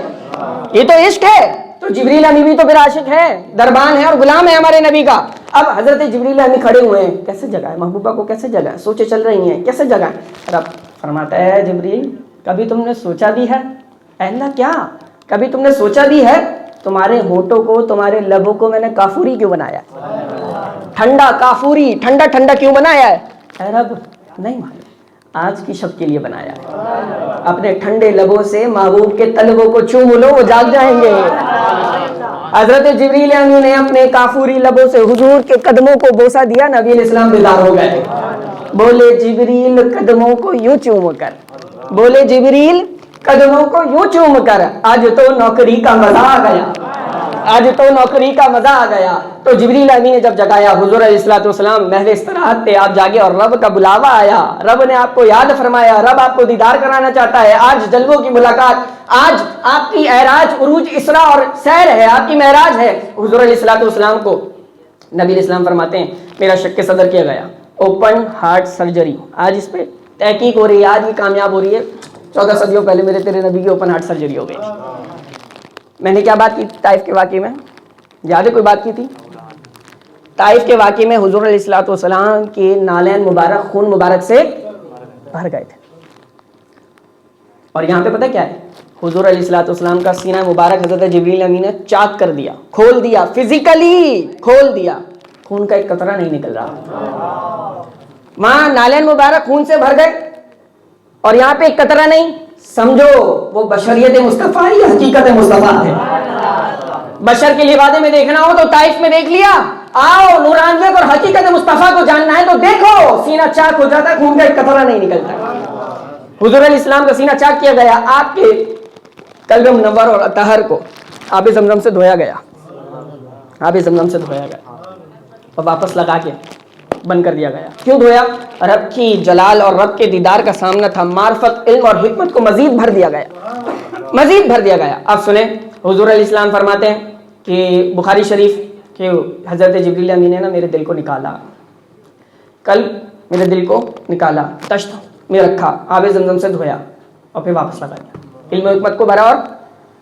A: یہ تو عشق ہے، تو جبریل امی بھی تو پھر عاشق ہے، دربان ہے اور غلام ہے ہمارے نبی کا۔ اب حضرت جبریل امی کھڑے ہوئے ہیں، کیسے جگائیں محبوبہ کو، کیسے جگائیں، سوچے چل رہی ہیں کیسے جگائیں۔ رب فرماتا ہے جبریل کبھی تم نے سوچا بھی ہے، اے اللہ کیا، کبھی تم نے سوچا بھی ہے تمہارے ہونٹوں کو، تمہارے لبوں کو میں نے کافوری کیوں بنایا ہے، ٹھنڈا کافوری، ٹھنڈا ٹھنڈا کیوں بنایا ہے؟ اے رب نہیں معلوم، آج کی شب کے لیے بنایا ہے، اپنے ٹھنڈے لبوں سے محبوب کے طلبوں کو چوم لو، وہ جاگ جائیں گے۔ حضرت جبریل امی نے اپنے کافوری لبوں سے حضور کے قدموں کو بوسہ دیا، نبی علیہ السلام بیدار ہو گئے، بولے جبریل قدموں کو یوں چوم کر، بولے جبریل قدموں کو یوں چوم کر، آج تو نوکری کا مزہ آ گیا، آج تو نوکری کا مزہ آ گیا۔ تو جبریل امی نے جب جگایا، حضور علیہ الصلوۃ والسلام محو استراحت پہ آپ جاگے اور رب کا بلاوا آیا، رب نے آپ کو یاد فرمایا، رب آپ کو دیدار کرانا چاہتا ہے، آج جلووں کی ملاقات، آج آپ کی اعراج، عروج، اسراء اور سیر ہے، آپ کی معراج ہے۔ حضور علیہ الصلوۃ والسلام کو نبی علیہ السلام فرماتے ہیں میرا شق صدر کیا گیا، اوپن ہارٹ سرجری، آج اس پہ تحقیق ہو رہی ہے، آج یہ کامیاب ہو رہی ہے، 14 صدیوں پہلے میرے تیرے نبی کی اوپن ہارٹ سرجری ہو گئی تھی۔ میں نے کیا بات کی طائف کے واقعے میں، یاد ہے کوئی بات کی تھی؟ طائف کے واقعے میں حضور علیہ الصلوۃ والسلام کے نالین مبارک خون مبارک سے بھر گئے تھے، اور یہاں پہ پتہ کیا ہے، حضور علیہ الصلوۃ والسلام کا سینہ مبارک حضرت جبریل امی نے چاک کر دیا، کھول دیا، فزیکلی کھول دیا، خون کا ایک قطرہ نہیں نکل رہا، وہاں نالین مبارک خون سے بھر گئے اور یہاں پہ ایک قطرہ نہیں۔ سمجھو وہ بشریت مصطفیٰ یا حقیقت مصطفیٰ ہے؟ بشر کے لبادے میں دیکھنا ہو تو طائف میں دیکھ لیا، آؤ نورانیت اور حقیقت مصطفیٰ کو جاننا ہے تو دیکھو، سینہ چاک ہو جاتا ہے، خون کا ایک قطرہ نہیں نکلتا۔ حضور علیہ السلام کا سینہ چاک کیا گیا، آپ کے قلب منور اور اطہر کو آب زمزم سے دھویا گیا، آب زمزم سے دھویا گیا اور واپس لگا کے بند کر دیا گیا۔ کیوں دھویا؟ رب کی جلال اور رب کے دیدار کا سامنا تھا، معرفت، علم اور حکمت کو مزید بھر دیا گیا، مزید بھر دیا گیا۔ اب سنیں، حضور علیہ السلام فرماتے ہیں کہ بخاری شریف کہ حضرت جبریل امی نے نا میرے دل کو نکالا، کل میرے دل کو نکالا، تشت میں رکھا، آب زمزم سے دھویا اور پھر واپس لگا دیا۔ علم و حکمت کو بھرا اور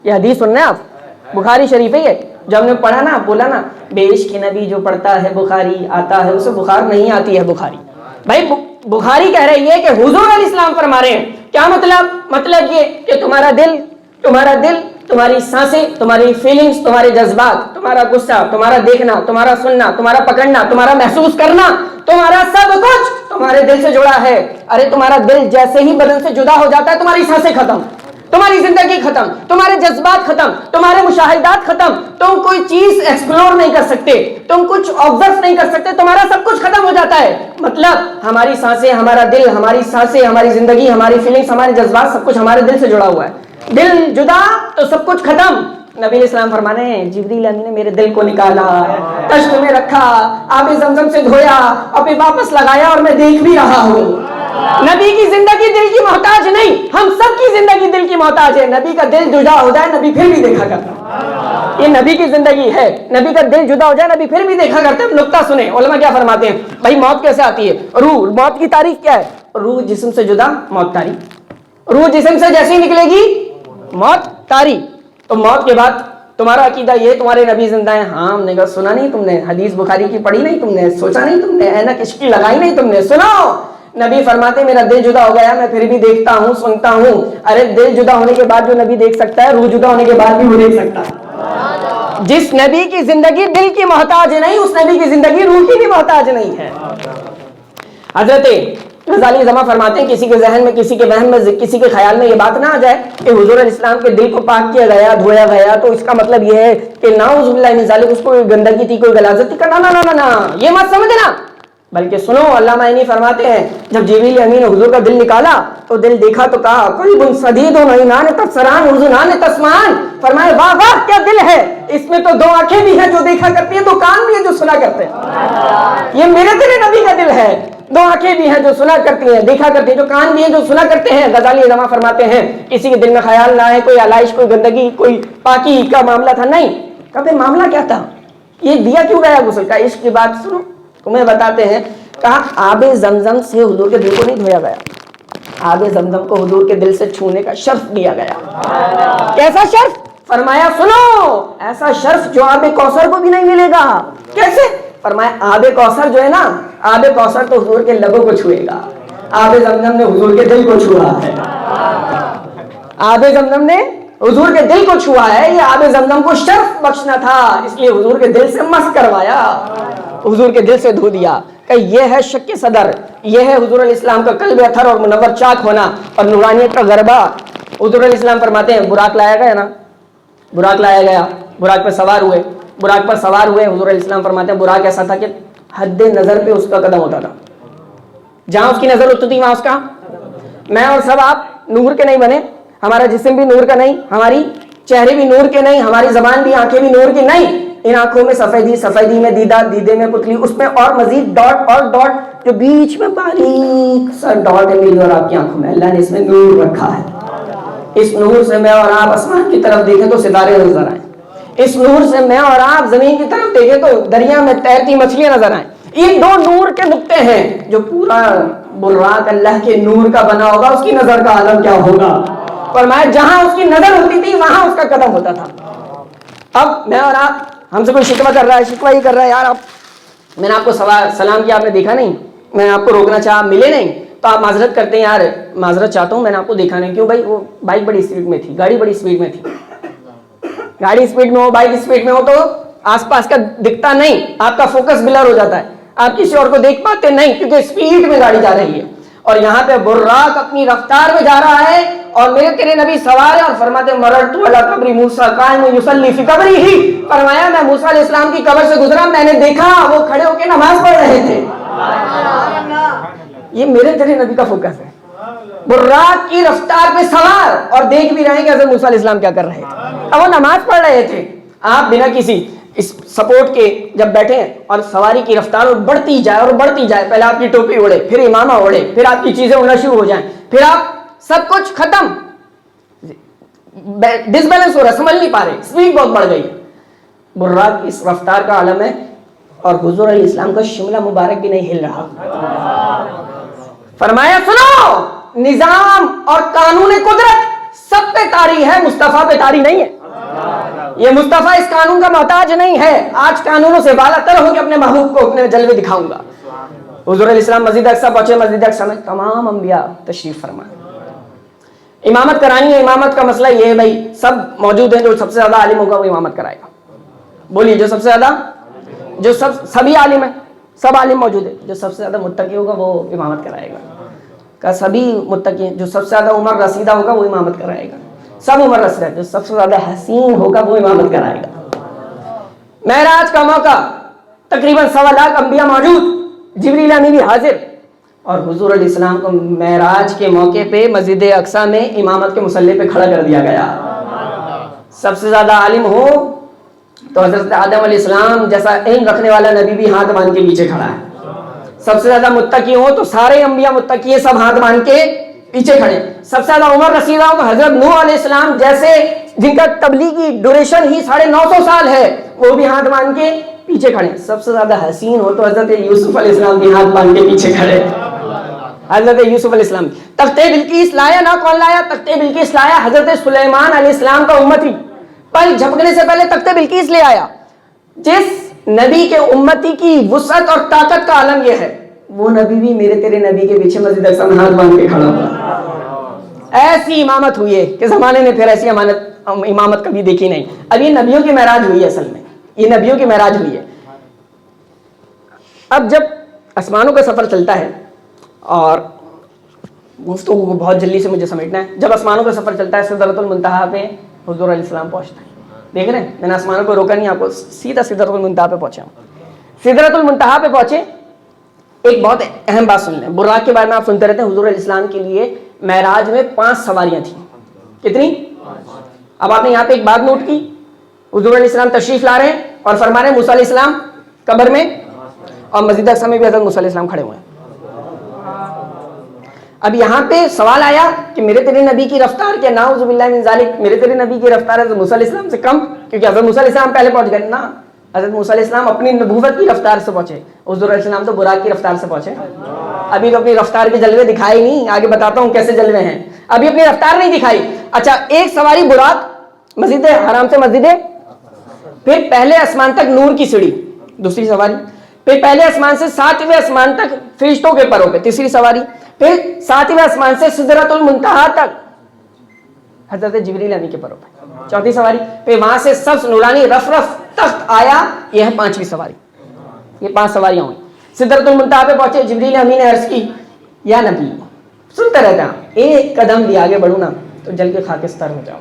A: یہ حدیث سننا ہے آپ، بخاری شریف ہے یہ، جو ہم نے پڑھا نا، بولا نا بے عشق نبی جو پڑھتا ہے بخاری آتا ہے، اسے بخار نہیں آتی ہے بخاری. بھائی بخاری کہہ رہی ہے کہ حضور علیہ السلام فرما رہے ہیں، کیا مطلب یہ کہ تمہارا دل، تمہاری سانسیں، تمہاری فیلنگز، تمہارے جذبات، تمہارا غصہ، تمہارا دیکھنا، تمہارا سننا، تمہارا پکڑنا، تمہارا محسوس کرنا، تمہارا سب کچھ تمہارے دل سے جڑا ہے. ارے تمہارا دل جیسے ہی بدن سے جدا ہو جاتا ہے، تمہاری سانسیں ختم، تمہاری زندگی ختم، تمہارے جذبات ختم، تمہارے مشاہدات ختم، تم کوئی چیز ایکسپلور نہیں کر سکتے، تم کچھ آبزرو نہیں کر سکتے، تمہارا سب کچھ ختم ہو جاتا ہے. مطلب ہماری سانسیں، ہمارا دل، ہماری سانسیں، ہماری زندگی، ہماری فیلنگز، ہمارے جذبات، سب کچھ ہمارے دل سے جڑا ہوا ہے. دل جدا تو سب کچھ ختم. نبی علیہ السلام فرمانے ہیں جبریل امین نے میرے دل کو نکالا، کشت میں رکھا، آب زمزم سے دھویا اور پھر واپس لگایا اور میں دیکھ بھی رہا ہوں. نبی کی زندگی دل کی محتاج نہیں، ہم سب کی زندگی دل کی محتاج ہے. نبی کا دل جدا ہو جائے نبی پھر بھی دیکھا کرتا. یہ نبی کی زندگی ہے، نبی کا دل جدا ہو جائے نبی پھر بھی دیکھا کرتے. نقطہ سنیں علماء کیا فرماتے ہیں. بھائی موت کیسے آتی ہے؟ روح، موت کی تاریخ کیا ہے؟ روح جسم سے جدا، موت طاری. روح جسم سے جیسے ہی نکلے گی موت طاری. تو موت کے بعد تمہارا عقیدہ یہ تمہارے نبی زندہ ہیں؟ ہاں ہم نے کہا سنا نہیں تم نے؟ حدیث بخاری کی پڑھی نہیں تم نے؟ سوچا نہیں تم نے؟ اینک عشق کی لگائی نہیں تم نے؟ سنو، نبی فرماتے میرا دل جدا ہو گیا، میں پھر بھی دیکھتا ہوں، سنتا ہوں. ارے دل جدا ہونے کے بعد جو نبی دیکھ سکتا ہے، روح جدا ہونے کے بعد بھی وہ دیکھ سکتا ہے. جس نبی کی زندگی دل کی محتاج نہیں، اس نبی کی زندگی روح کی بھی محتاج نہیں ہے. حضرت غزالی زما فرماتے ہیں کسی کے ذہن میں، کسی کے وہم میں، کسی کے خیال میں یہ بات نہ آ جائے کہ حضور علیہ السلام کے دل کو پاک کیا گیا، دھویا گیا، تو اس کا مطلب یہ ہے کہ نعوذ باللہ من ذالک اس کو کوئی گندگی تھی، کوئی غلاظت تھی. نہ، یہ مت سمجھنا. بلکہ سنو، علامہ عینی فرماتے ہیں جب جبریل امین نے حضور کا دل نکالا تو دل دیکھا تو کہا قلب سدید عینان تبصران حزنان تسمعان. فرمایا واہ واہ کیا دل ہے، اس میں تو دو آنکھیں بھی ہیں جو دیکھا کرتی ہیں، دو کان بھی ہیں جو سنا کرتے ہیں. یہ میرے تیرے نبی کا دل ہے، دو آنکھیں بھی ہیں جو سنا کرتی ہیں، دیکھا کرتی ہیں، جو کان بھی ہیں جو سنا کرتے ہیں. غزالی علماء فرماتے ہیں کسی کے دل میں خیال نہ آئے کوئی علائش، کوئی گندگی، کوئی پاکی کا معاملہ تھا، نہیں. کبھی معاملہ کیا تھا؟ یہ دیا کیوں گیا غسل کا؟ عشق کی بات سنو، تمہیں بتاتے ہیں. کہا آب زمزم سے حضور کے دل کو نہیں دھویا گیا، آب زمزم کو حضور کے دل سے چھونے کا شرف دیا گیا. کیسا شرف؟ فرمایا سنو، ایسا شرف جو آب کوثر کو بھی نہیں ملے گا. کیسے؟ فرمایا آب کوثر جو ہے نا، آب کوثر تو حضور کے لبوں کو چھوئے گا، آب زمزم نے حضور کے دل کو چھوا ہے. آب زمزم نے حضور کے دل کو چھوا ہے. یہ آب زمزم کو شرف بخشنا تھا، اس لیے حضور کے دل سے مس کروایا، حضور کے دل سے دھو دیا. کہ یہ ہے شک صدر، یہ ہے حضور علیہ السلام کا قلب اطہر اور منور چاک ہونا اور نورانیت کا غربہ. حضور علیہ السلام فرماتے ہیں براق لایا گیا نا، براق لایا گیا، براق پہ سوار ہوئے، براق پر سوار ہوئے. حضور علیہ السلام فرماتے ہیں براق ایسا تھا کہ حد نظر پہ اس کا قدم ہوتا تھا، جہاں اس کی نظر اٹھتی تھی وہاں اس کا. میں اور سب آپ نور کے نہیں بنے، ہمارا جسم بھی نور کا نہیں، ہماری چہرے بھی نور کے نہیں، ہماری زبان بھی، آنکھیں بھی نور کی نہیں. ان آنکھوں میں سفیدی، سفیدی میں دیدہ، دیدے میں پتلی، اس میں اور مزید ڈاٹ اور ڈاٹ، جو بیچ میں باریک سا ڈاٹ ہے میری اور آپ کی آنکھوں میں، اللہ نے اس میں نور رکھا ہے. اس نور سے میں اور آپ آسمان کی طرف دیکھیں تو ستارے نظر آئیں، اس نور سے میں اور آپ زمین کی طرف دیکھیں تو دریا میں تیرتی مچھلیاں نظر آئیں. یہ دو نور کے نقطے ہیں. جو پورا براق اللہ کے نور کا بنا ہوگا اس کی نظر کا عالم کیا ہوگا. فرمایا جہاں اس کی نظر ہوتی تھی وہاں اس کا قدم ہوتا تھا. اب میں اور آپ، ہم سے کوئی شکوہ کر رہا ہے، شکوہ ہی کر رہا ہے یار آپ، میں نے آپ کو سلام کیا آپ نے دیکھا نہیں، میں نے آپ کو روکنا چاہا ملے نہیں، تو آپ معذرت کرتے ہیں یار معذرت چاہتا ہوں میں نے آپ کو دیکھا نہیں. کیوں بھائی؟ وہ بائک بڑی اسپیڈ میں تھی، گاڑی بڑی اسپیڈ میں تھی. گاڑی اسپیڈ میں ہو، بائک اسپیڈ میں ہو تو آس پاس کا دکھتا نہیں، آپ کا فوکس بلر ہو جاتا ہے، آپ کسی اور کو دیکھ پاتے نہیں کیونکہ اسپیڈ میں گاڑی جا رہی ہے. اور یہاں پہ براق اپنی رفتار میں جا رہا ہے اور میرے تیرے نبی سوار ہے اور فرماتے مررت علی قبر موسیٰ قائم یصلی فی قبرہ. فرمایا میں موسیٰ علیہ السلام کی قبر سے گزرا، میں نے دیکھا وہ کھڑے ہو کے نماز پڑھ رہے تھے. یہ میرے تیرے نبی کا فوکس ہے، براق کی رفتار پہ سوار اور دیکھ بھی رہے ہیں کہ حضرت موسیٰ علیہ السلام کیا کر رہے تھے. اب وہ نماز پڑھ رہے تھے، آپ بنا کسی اس سپورٹ کے جب بیٹھے اور سواری کی رفتار اور بڑھتی جائے اور بڑھتی جائے، پہلے آپ کی ٹوپی اڑے، پھر امامہ اڑے، پھر آپ کی چیزیں اڑنا شروع ہو جائیں، پھر آپ سب کچھ ختم، ڈس بیلنس ہو رہا ہے، سمجھ نہیں پا رہے، اسپیڈ بہت بڑھ گئی. براق اس رفتار کا عالم ہے اور حضور علیہ السلام کا شملہ مبارک بھی نہیں ہل رہا. فرمایا سنو، نظام اور قانون قدرت سب پہ طاری ہے، مصطفیٰ پہ طاری نہیں ہے. یہ مصطفیٰ اس قانون کا محتاج نہیں ہے. آج قانونوں سے بالا تر ہو کے اپنے محبوب کو اپنے جلوے دکھاؤں گا. حضور علیہ السلام مسجد اقصیٰ پہنچے. مسجد اقصیٰ میں تمام انبیاء تشریف فرمائے. امامت کرانی ہے. امامت کا مسئلہ یہ ہے بھائی سب موجود ہیں، جو سب سے زیادہ عالم ہوگا وہ امامت کرائے گا. بولیے جو سب سے زیادہ، جو سبھی عالم ہیں، سب عالم موجود ہے، جو سب سے زیادہ متقی ہوگا وہ امامت کرائے گا. کہ سبھی متقی ہیں. جو سب سے زیادہ عمر رسیدہ ہوگا وہ امامت کرائے گا. سب عمر رسیدہ. جو سب سے زیادہ حسین ہوگا وہ امامت کرائے گا. معراج کا موقع، تقریباً 1.25 لاکھ انبیاء موجود، جبریل امین بھی حاضر، اور حضور علیہ السلام کو معراج کے موقع پہ مسجد اقصیٰ میں امامت کے مصلی پہ کھڑا کر دیا گیا. سب سے زیادہ عالم ہو تو حضرت آدم علیہ السلام جیسا علم رکھنے والا نبی بھی ہاتھ باندھ کے پیچھے کھڑا ہے. سب سے زیادہ متقی ہو تو سارے انبیاء متقی ہیں، سب ہاتھ باندھ کے پیچھے کھڑے. سب سے زیادہ عمر رسیدہ ہو تو حضرت نوح علیہ السلام جیسے جن کا تبلیغی ڈوریشن ہی 950 سال ہے وہ بھی ہاتھ باندھ کے پیچھے کھڑے. سب سے زیادہ حسین ہو تو حضرت یوسف علیہ السلام بھی ہاتھ باندھ کے پیچھے کھڑے. حضرت یوسف علیہ السلام تختے بلقیس لایا نا، کون لایا؟ تختے بلقیس لایا. حضرت سلیمان علیہ السلام کا امتی پر جھپکنے سے پہلے تختے بلقیس لے آیا. جس نبی کے امتی کی وسعت اور طاقت کا عالم یہ ہے، وہ نبی بھی میرے تیرے نبی کے پیچھے مسجد اقصیٰ میں ہاتھ باندھ کے کھڑا ہوا. ایسی امامت ہوئی ہے کہ زمانے نے پھر ایسی امامت کبھی دیکھی نہیں. اب یہ نبیوں کی معراج ہوئی ہے. اصل میں یہ نبیوں کی معراج ہوئی ہے. اب جب آسمانوں کا سفر چلتا ہے، اور گفتگو کو بہت جلدی سے مجھے سمیٹنا ہے، جب آسمانوں کا سفر چلتا ہے سدرۃ المنتہا پہ حضور علیہ السلام پہنچتا ہے. دیکھ رہے ہیں میں نے آسمانوں کو روکا نہیں، آپ کو سیدھا سدرۃ المنتہا پہ پہنچا ہوں. سدرۃ المنتہا پہ پہنچے. ایک بہت اہم بات سن لیں. براق کے بارے میں آپ سنتے رہتے ہیں. حضور علیہ السلام کے لیے معراج میں 5 سواریاں تھیں. کتنی؟ اب آپ نے یہاں پہ ایک بات نوٹ کی، حضور علیہ السلام تشریف لا رہے ہیں اور فرما رہے ہیں موسیٰ علیہ السلام قبر میں، اور مسجد اقصیٰ میں بھی حضرت موسیٰ علیہ السلام کھڑے ہوئے ہیں. اب یہاں پہ سوال آیا کہ میرے تیرے نبی کی رفتار کیا؟ نعوذ باللہ من ذالک، میرے تیرے نبی کی رفتار حضرت موسیٰ علیہ السلام سے کم، کیونکہ حضرت موسیٰ علیہ السلام پہلے پہنچ گئے نا. حضرت موسیٰ علیہ السلام اپنی نبوت کی رفتار سے پہنچے. حضور علیہ السلام تو براق کی رفتار سے پہنچے. ابھی تو اپنی رفتار کے جلوے دکھائے نہیں. آگے بتاتا ہوں کیسے جلوے ہیں. ابھی اپنی رفتار نہیں دکھائی. اچھا، ایک سواری براق مسجد حرام سے مسجد، پھر پہلے آسمان تک نور کی سیڑھی دوسری سواری، پھر پہلے آسمان سے 7ویں آسمان تک فرشتوں کے پروں پہ تیسری سواری، پھر 7ویں آسمان سے سدرۃ المنتہا تک حضرت جبریل امین کے پروں پہ چوتھی سواری، پھر وہاں سے سبز نورانی رف تخت آیا. یہ ہے 5ویں سواری. یہ 5 سواریاں ہوئی. سدرۃ المنتہا پہ پہنچے. جبریل امین نے عرض کی یا نبی، سنتے رہتا ہوں، ایک قدم بھی آگے بڑھوں نا تو جل کے خاکستر ہو جاؤں.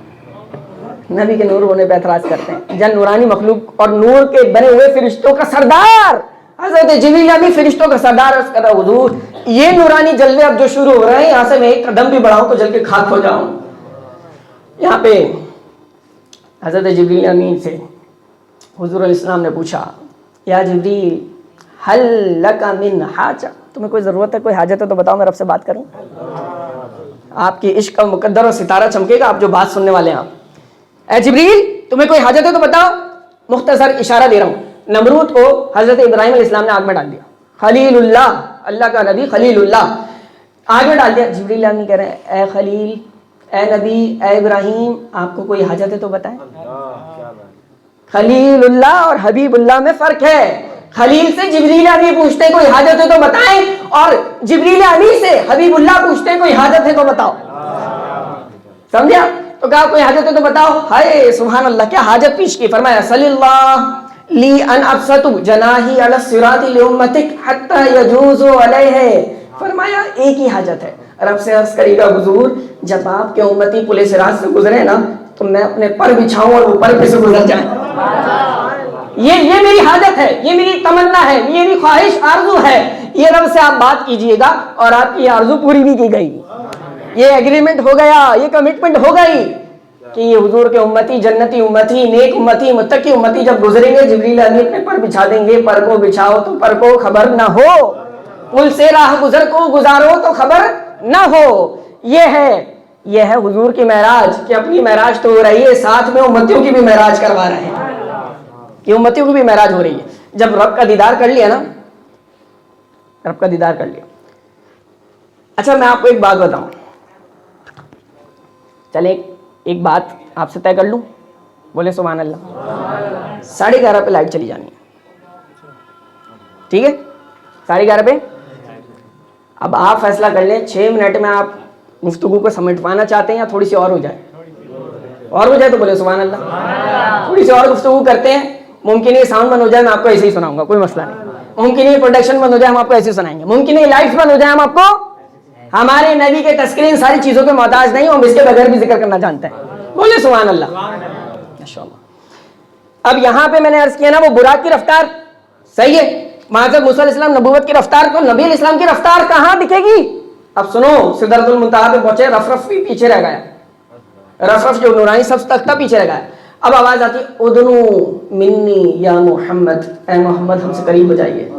A: نبی کے نور ہونے پہ اعتراض کرتے ہیں. جن نورانی مخلوق اور نور کے بنے ہوئے فرشتوں کا سردار حضرت جبریل امین فرشتوں کا سردار عرض کر رہا، حضور یہ نورانی جلوے اب جو شروع ہو رہے ہیں، یہاں سے میں ایک قدم بھی بڑھاؤں تو جل کے خاک ہو جاؤں. یہاں پہ حضرت جبریل امین سے حضور علیہ السلام نے پوچھا، یا جبریل حل لک من حاجہ، تمہیں کوئی ضرورت ہے، کوئی حاجت ہے تو بتاؤ، میں رب سے بات کروں. آپ کی عشق کا مقدر اور ستارہ چمکے گا، آپ جو بات سننے والے ہیں. آپ اے جبریل تمہیں کوئی حاجت ہے تو بتاؤ. مختصر اشارہ دے رہا ہوں. نمرود کو حضرت ابراہیم علیہ السلام نے آگ میں ڈال دیا. خلیل اللہ، اللہ کا نبی خلیل اللہ، آگ میں ڈال دیا. جبریل امین کہہ رہے ہیں، اے خلیل، اے نبی، اے ابراہیم، آپ کو کوئی حاجت ہے تو بتائیں. خلیل اللہ اور حبیب اللہ میں فرق ہے. خلیل سے جبریل امین پوچھتے ہیں کوئی حاجت ہے تو بتائیں، اور جبریل امین سے حبیب اللہ پوچھتے ہیں کوئی حاجت ہے تو بتاؤ. سمجھا؟ تو کہا کوئی حاجت ہے تو بتاؤ. ہائے سبحان اللہ، کیا حاجت پیش کی. فرمایا صلی اللہ لی ان ابسط جناحی علی الصراط لامتک حتی یجوزوا علیہ. فرمایا ایک ہی حاجت ہے. رب سے عرض کرے گا حضور جب آپ کے امتی پل صراط سے گزرے نا تو میں اپنے پر بچھاؤں اور وہ پر پہ سے گزر جائیں. یہ میری حاجت ہے، یہ میری تمنا ہے، یہ میری خواہش آرزو ہے. یہ رب سے آپ بات کیجئے گا اور آپ کی آرزو پوری بھی کی گئی. یہ ایگریمنٹ ہو گیا، یہ کمٹمنٹ ہو گئی کہ یہ حضور کے امتی، جنتی امتی، نیک امتی، متقی امتی جب گزریں گے جبریل امین اپنے پر بچھا دیں گے. پر کو بچھاؤ تو پر کو خبر نہ ہو، پل سے راہ گزر کو گزارو تو خبر نہ ہو. یہ ہے حضور کی معراج کہ اپنی معراج تو ہو رہی ہے، ساتھ میں امتیوں کی بھی معراج کروا رہے ہیں. کہ امتیوں کی بھی معراج ہو رہی ہے. جب رب کا دیدار کر لیا نا، رب کا دیدار کر لیا. اچھا میں آپ کو ایک بات بتاؤں، چلے ایک بات آپ سے طے کر لوں, بولے سبحان اللہ. 11:30 پہ لائٹ چلی جانی ہے, ٹھیک ہے, 11:30 پہ. اب آپ فیصلہ کر لیں 6 منٹ میں آپ گفتگو کو سمیٹوانا چاہتے ہیں یا تھوڑی سی اور ہو جائے؟ اور ہو جائے تو بولے سبحان اللہ. تھوڑی سی اور گفتگو کرتے ہیں, ممکن ہے ساؤنڈ بند ہو جائے, میں آپ کو ایسے ہی سناؤں گا, کوئی مسئلہ نہیں. ممکن ہے پروڈکشن بند ہو جائے, ہم آپ کو ایسے ہی سنائیں گے. ممکن ہے لائٹس بند ہو جائے, ہم آپ کو, ہمارے نبی کے تذکرے ان ساری چیزوں کے محتاج نہیں, ہم اس کے بغیر بھی ذکر کرنا جانتے ہیں. بولے سبحان اللہ. ماشاءاللہ. اب یہاں پہ میں نے عرض کیا نا, وہ براق کی رفتار صحیح ہے, حضرت موسیٰ علیہ السلام نبوت کی رفتار کو, نبی علیہ السلام کی رفتار کہاں دکھے گی؟ اب سنو, سدرۃ المنتہا پہ پہنچے, رف بھی پیچھے رہ گیا, رف جو نورانی سب تختہ پیچھے رہ گیا. اب آواز آتی, ادنو منی یا محمد, اے محمد ہم سے قریب ہو جائیے.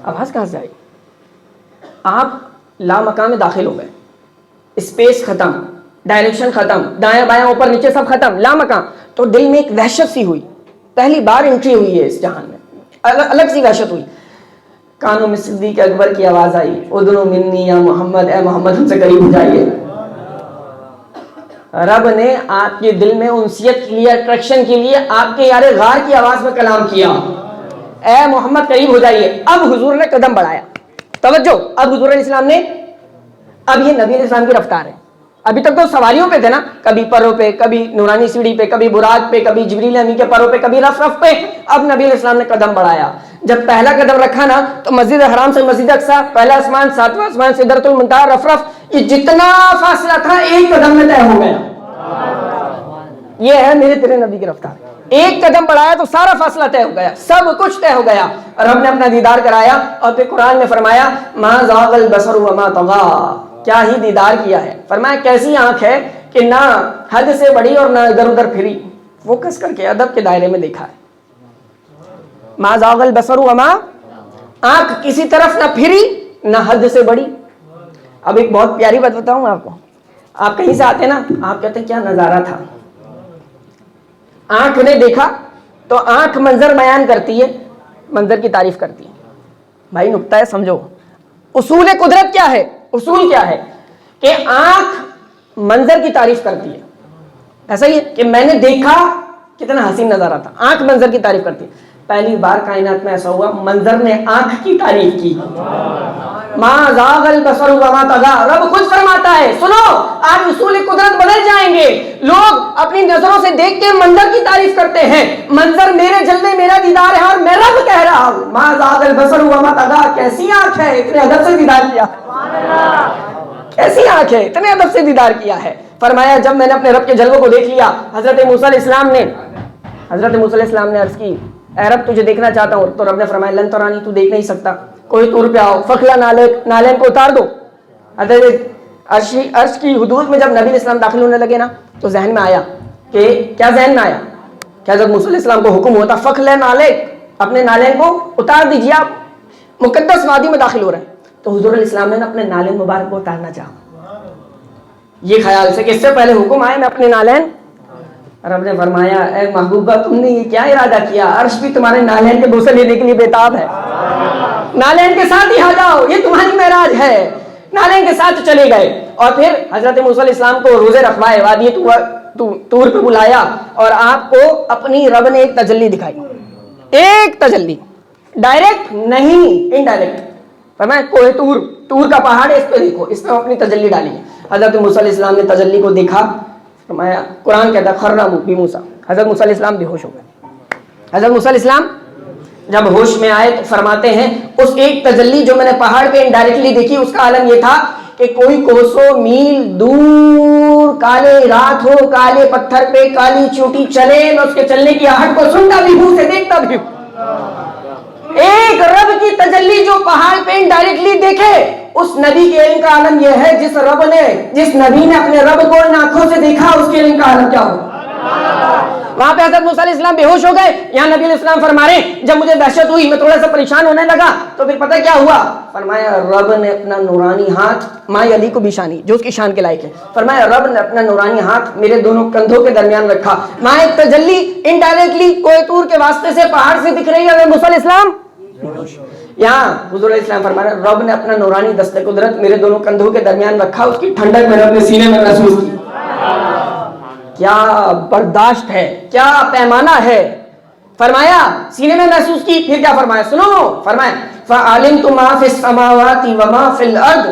A: آواز کہاں سے آئی؟ آپ لا مقام میں داخل ہو گئے, اسپیس ختم, ڈائریکشن ختم, دائیں بائیں اوپر نیچے سب ختم, لا مقام. تو دل میں ایک وحشت سی ہوئی, پہلی بار انٹری ہوئی ہے اس جہان میں, الگ سی وحشت ہوئی. کانوں میں صدیق اکبر کی آواز آئی, ادنو منی یا محمد, اے محمد ہم سے قریب ہو جائیے. رب نے آپ کے دل میں انسیت کے لیے, اٹریکشن کے لیے آپ کے یار غار کی آواز میں کلام کیا, اے محمد قریب ہو جائیے. اب حضور نے قدم بڑھایا, توجہ, اب حضور علیہ السلام نے, اب یہ نبی علیہ السلام کی رفتار ہے. ابھی تک تو سواریوں پہ تھے نا, کبھی پروں پہ, کبھی نورانی سیڑھی پہ, کبھی براق پہ, کبھی جبریل امی کے پروں پہ, کبھی رف پہ. اب نبی علیہ السلام نے قدم بڑھایا. جب پہلا قدم رکھا نا تو مسجد حرام سے مسجد اقصیٰ, پہلا آسمان, 7واں آسمان, سدرۃ المنتہا, رف, یہ جتنا فاصلہ تھا ایک قدم میں طے ہو گیا. یہ ہے میرے تیرے نبی کی رفتار. ایک قدم بڑھایا تو سارا فاصلہ طے ہو گیا, سب کچھ طے ہو گیا. رب نے اپنا دیدار کرایا, اور پھر قرآن میں فرمایا ما زاغ البصر وما طغى, کیا ہی دیدار کیا ہے. فرمایا کیسی آنکھ ہے کہ نہ حد سے بڑی اور نہ ادھر ادھر پھری, فوکس کر کے ادب کے دائرے میں دیکھا ہے. ما زاغ البصر وما, آنکھ کسی طرف نہ پھری نہ حد سے بڑی. اب ایک بہت پیاری بات بتاؤں آپ کو, آپ کہیں سے آتے نا, آپ کہتے ہیں کیا نظارہ تھا. آنکھ نے دیکھا تو آنکھ منظر بیان کرتی ہے, منظر کی تعریف کرتی ہے. بھائی نکتہ ہے, سمجھو اصول قدرت کیا ہے. اصول کیا ہے کہ آنکھ منظر کی تعریف کرتی ہے. ایسا ہی ہے کہ میں نے دیکھا کتنا حسین نظارہ تھا, آنکھ منظر کی تعریف کرتی ہے. پہلی بار کائنات میں ایسا ہوا منظر نے آنکھ کی تعریف کی. ما زاغ البصر وما طغى, رب خود فرماتا ہے, سنو آج اصول قدرت بدل جائیں گے. لوگ اپنی نظروں سے دیکھ کے منظر کی تعریف کرتے ہیں, منظر میرے جلوے میرا دیدار ہے, اور میں رب کہہ رہا ہوں ما زاغ البصر وما طغى. کیسی آنکھ ہے, اتنے ادب سے دیدار کیا, کیسی آنکھ ہے, اتنے ادب سے دیدار کیا ہے. فرمایا جب میں نے اپنے رب کے جلووں کو دیکھ لیا, حضرت موسیٰ علیہ السلام نے عرض کی, اے رب تجھے دیکھنا چاہتا ہوں. تو رب نے فرمایا لن ترانی, تو دیکھ نہیں سکتا, کوئی طور پہ آؤ, فخلا نالین کو اتار دو. عرش کی حدود میں جب نبی علیہ السلام داخل ہونے لگے نا, تو ذہن میں آیا کہ کیا, ذہن میں آیا کہ حضرت موسیٰ علیہ السلام کو حکم ہوتا فخلا نالین, اپنے نالین کو اتار دیجیے, آپ مقدس وادی میں داخل ہو رہے ہیں. تو حضور علیہ السلام نے اپنے نالین مبارک کو اتارنا چاہا, یہ خیال سے کہ اس سے پہلے حکم آئے میں اپنے نالین. رب نے فرمایا اے محبوبہ تم نے یہ کیا ارادہ کیا, عرش بھی تمہارے نالین کے بوسے لینے کے لیے بےتاب ہے, نالین کے ساتھ ہی آ جاؤ, یہ تمہاری معراج ہے. نالین کے ساتھ چلے گئے, اور پھر حضرت موسیٰ علیہ السلام کو روزے رکھوائے, وادی طور پہ بلایا, اور آپ کو اپنی رب نے ایک تجلی دکھائی. ایک تجلی, ڈائریکٹ نہیں, انڈائریکٹ. فرمایا کوہ طور کا پہاڑ ہے, اس پہ دیکھو, اس میں اپنی تجلی ڈالی. حضرت موسیٰ علیہ السلام نے تجلی کو دیکھا. فرمایا, قرآن کہتا ہے خرّ موسیٰ, حضرت موسیٰ علیہ السلام بے ہوش ہو گئے. حضرت موسیٰ علیہ السلام جب ہوش میں آئے تو فرماتے ہیں اس ایک تجلی جو میں نے پہاڑ پہ انڈائریکٹلی دیکھی, اس کا عالم یہ تھا کہ کوئی کوسوں میل دور کالے رات ہو, کالے پتھر پہ کالی چوٹی چلے, میں اس کے چلنے کی آہٹ کو سنتا بھی ہوں, سے دیکھتا بھی ہوں. ایک رب کی تجلی جو پہاڑ پہ انڈائریکٹلی دیکھے, اس نبی کے علم کا عالم یہ ہے جس نبی نے اپنے رب کو ان آنکھوں سے دیکھا, اس کے علم کا عالم کیا ہو. وہاں پہ حضرت موسیٰ علیہ السلام بے ہوش ہو گئے. یہاں نبی علیہ السلام فرما رہے ہیں جب مجھے دہشت ہوئی, میں تھوڑا سا پریشان ہونے لگا, تو پھر پتہ کیا ہوا. فرمایا رب نے اپنا نورانی ہاتھ, ما یلیق بشانی, جو اس کی شان کے لائق ہے, فرمایا رب نے اپنا نورانی ہاتھ میرے دونوں کندھوں کے درمیان رکھا. ماں ایک تجلی انڈائریکٹلی کوہ طور کے واسطے سے پہاڑ سے دکھ رہی ہے حضرت موسیٰ علیہ السلام. یہاں حضور علیہ السلام فرمایا رب نے اپنا نورانی دست قدرت میرے دونوں کندھوں کے درمیان رکھا, اس کی ٹھنڈک میں رب نے سینے میں محسوس کی. کیا برداشت ہے، کیا پیمانہ ہے. فرمایا سینے میں محسوس کی، پھر کیا فرمایا سنو، فرمایا فَعَلِمْتُ مَا فِي السَّمَاوَاتِ وَمَا فِي الْأَرْضِ.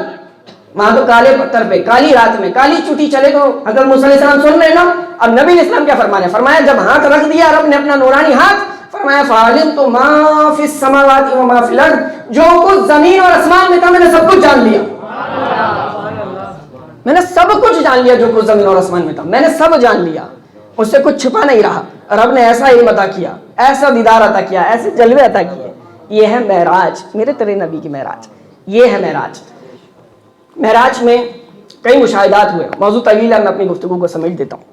A: وہاں تو کالے پتھر پہ کالی رات میں کالی چوٹی چلے تو حضرت موسیٰ علیہ السلام سن رہے ہیں نا. اب نبی علیہ السلام کیا فرمانے، فرمایا جب ہاتھ رکھ دیا رب نے اپنا نورانی ہاتھ، فرمایا فَعَلِمْتُ مَا فِي السَّمَاوَاتِ وَمَا فِي الْأَرْضِ. جو کچھ زمین اور آسمان میں تھا میں نے سب کچھ جان لیا. میں نے سب کچھ جان لیا، جو کچھ زمین اور آسمان میں تھا میں نے سب جان لیا، اس سے کچھ چھپا نہیں رہا. رب نے ایسا علم عطا کیا، ایسا دیدار عطا کیا، ایسے جلوے عطا کیے. یہ ہے معراج، میرے تیرے نبی کی معراج. یہ ہے معراج. معراج میں کئی مشاہدات ہوئے. موضوع طویل ہے، میں اپنی گفتگو کو سمیٹ دیتا ہوں.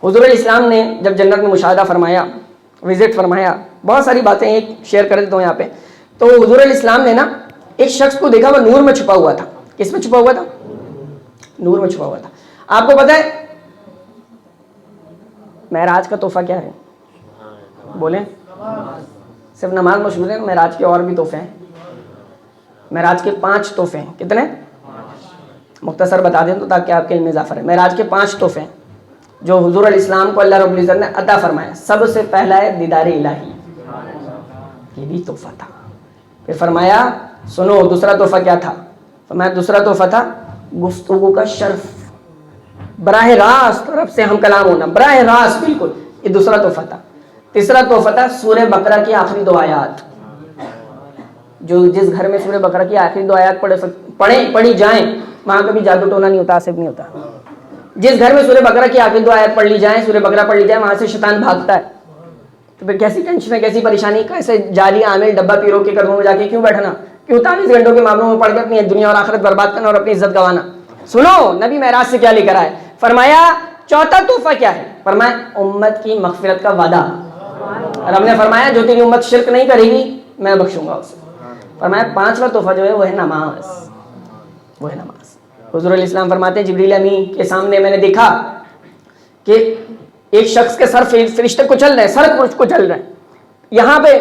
A: حضور علیہ السلام نے جب جنت میں مشاہدہ فرمایا، وزٹ فرمایا، بہت ساری باتیں ایک شیئر کر دیتا ہوں یہاں پہ. تو حضور علیہ السلام نے نا ایک شخص کو دیکھا، وہ نور میں چھپا ہوا تھا. کس میں چھپا ہوا تھا؟ نور میں چھپا ہوا تھا. آپ کو پتہ ہے معراج کا تحفہ کیا ہے؟ بولیں. صرف نماز مشہور ہے، معراج کے اور بھی تحفے ہیں. معراج کے 5 تحفے ہیں. کتنے؟ مختصر بتا دیں تو تاکہ آپ کے علم میں اضافہ رہے. معراج کے 5 تحفے ہیں جو حضور علیہ السلام کو اللہ رب العزت نے عطا فرمایا. سب سے پہلا ہے دیدار الہی، یہ بھی تحفہ تھا. پھر فرمایا سنو دوسرا تحفہ کیا تھا؟ فرمایا دوسرا تحفہ تھا گفتگو کا شرف، براہ راست رب سے ہم کلام ہونا، براہ راست بالکل. یہ دوسرا تحفہ تھا. تیسرا تحفہ تھا سورہ بقرہ کی آخری 2 آیات. جو جس گھر میں سورہ بقرہ کی آخری 2 آیات پڑھی جائیں وہاں کبھی جادو ٹونا نہیں ہوتا، آصف نہیں ہوتا. جس گھر میں سورہ بقرہ کی آخری 2 آیات پڑھ لی جائیں، سورہ بقرہ پڑھ لی جائے، وہاں سے شیطان بھاگتا ہے. تو پھر کیسی ٹینشن ہے، کیسی پریشانی، کیسے جعلی عامل ڈبہ پیروں کے قدموں میں جا کے کیوں بیٹھنا، کیوں 23 گھنٹوں کے معاملوں میں پڑھ کے اپنی دنیا اور آخرت برباد کرنا اور اپنی عزت گوانا. سنو نبی معراج سے کیا لے کر آئے. فرمایا چوتھا تحفہ کیا ہے؟ فرمایا امت کی مغفرت کا وعدہ. رب نے فرمایا جو تیری امت شرک نہیں کرے گی میں بخشوں گا اسے. فرمایا 5واں تحفہ جو ہے وہ ہے نماز، وہ ہے نماز. حضور علیہ السلام فرماتے ہیں جبریل امین کے سامنے میں نے دیکھا کہ ایک شخص کے سر فرشتے کچل رہے ہیں، سر کچل رہے ہیں، یہاں پہ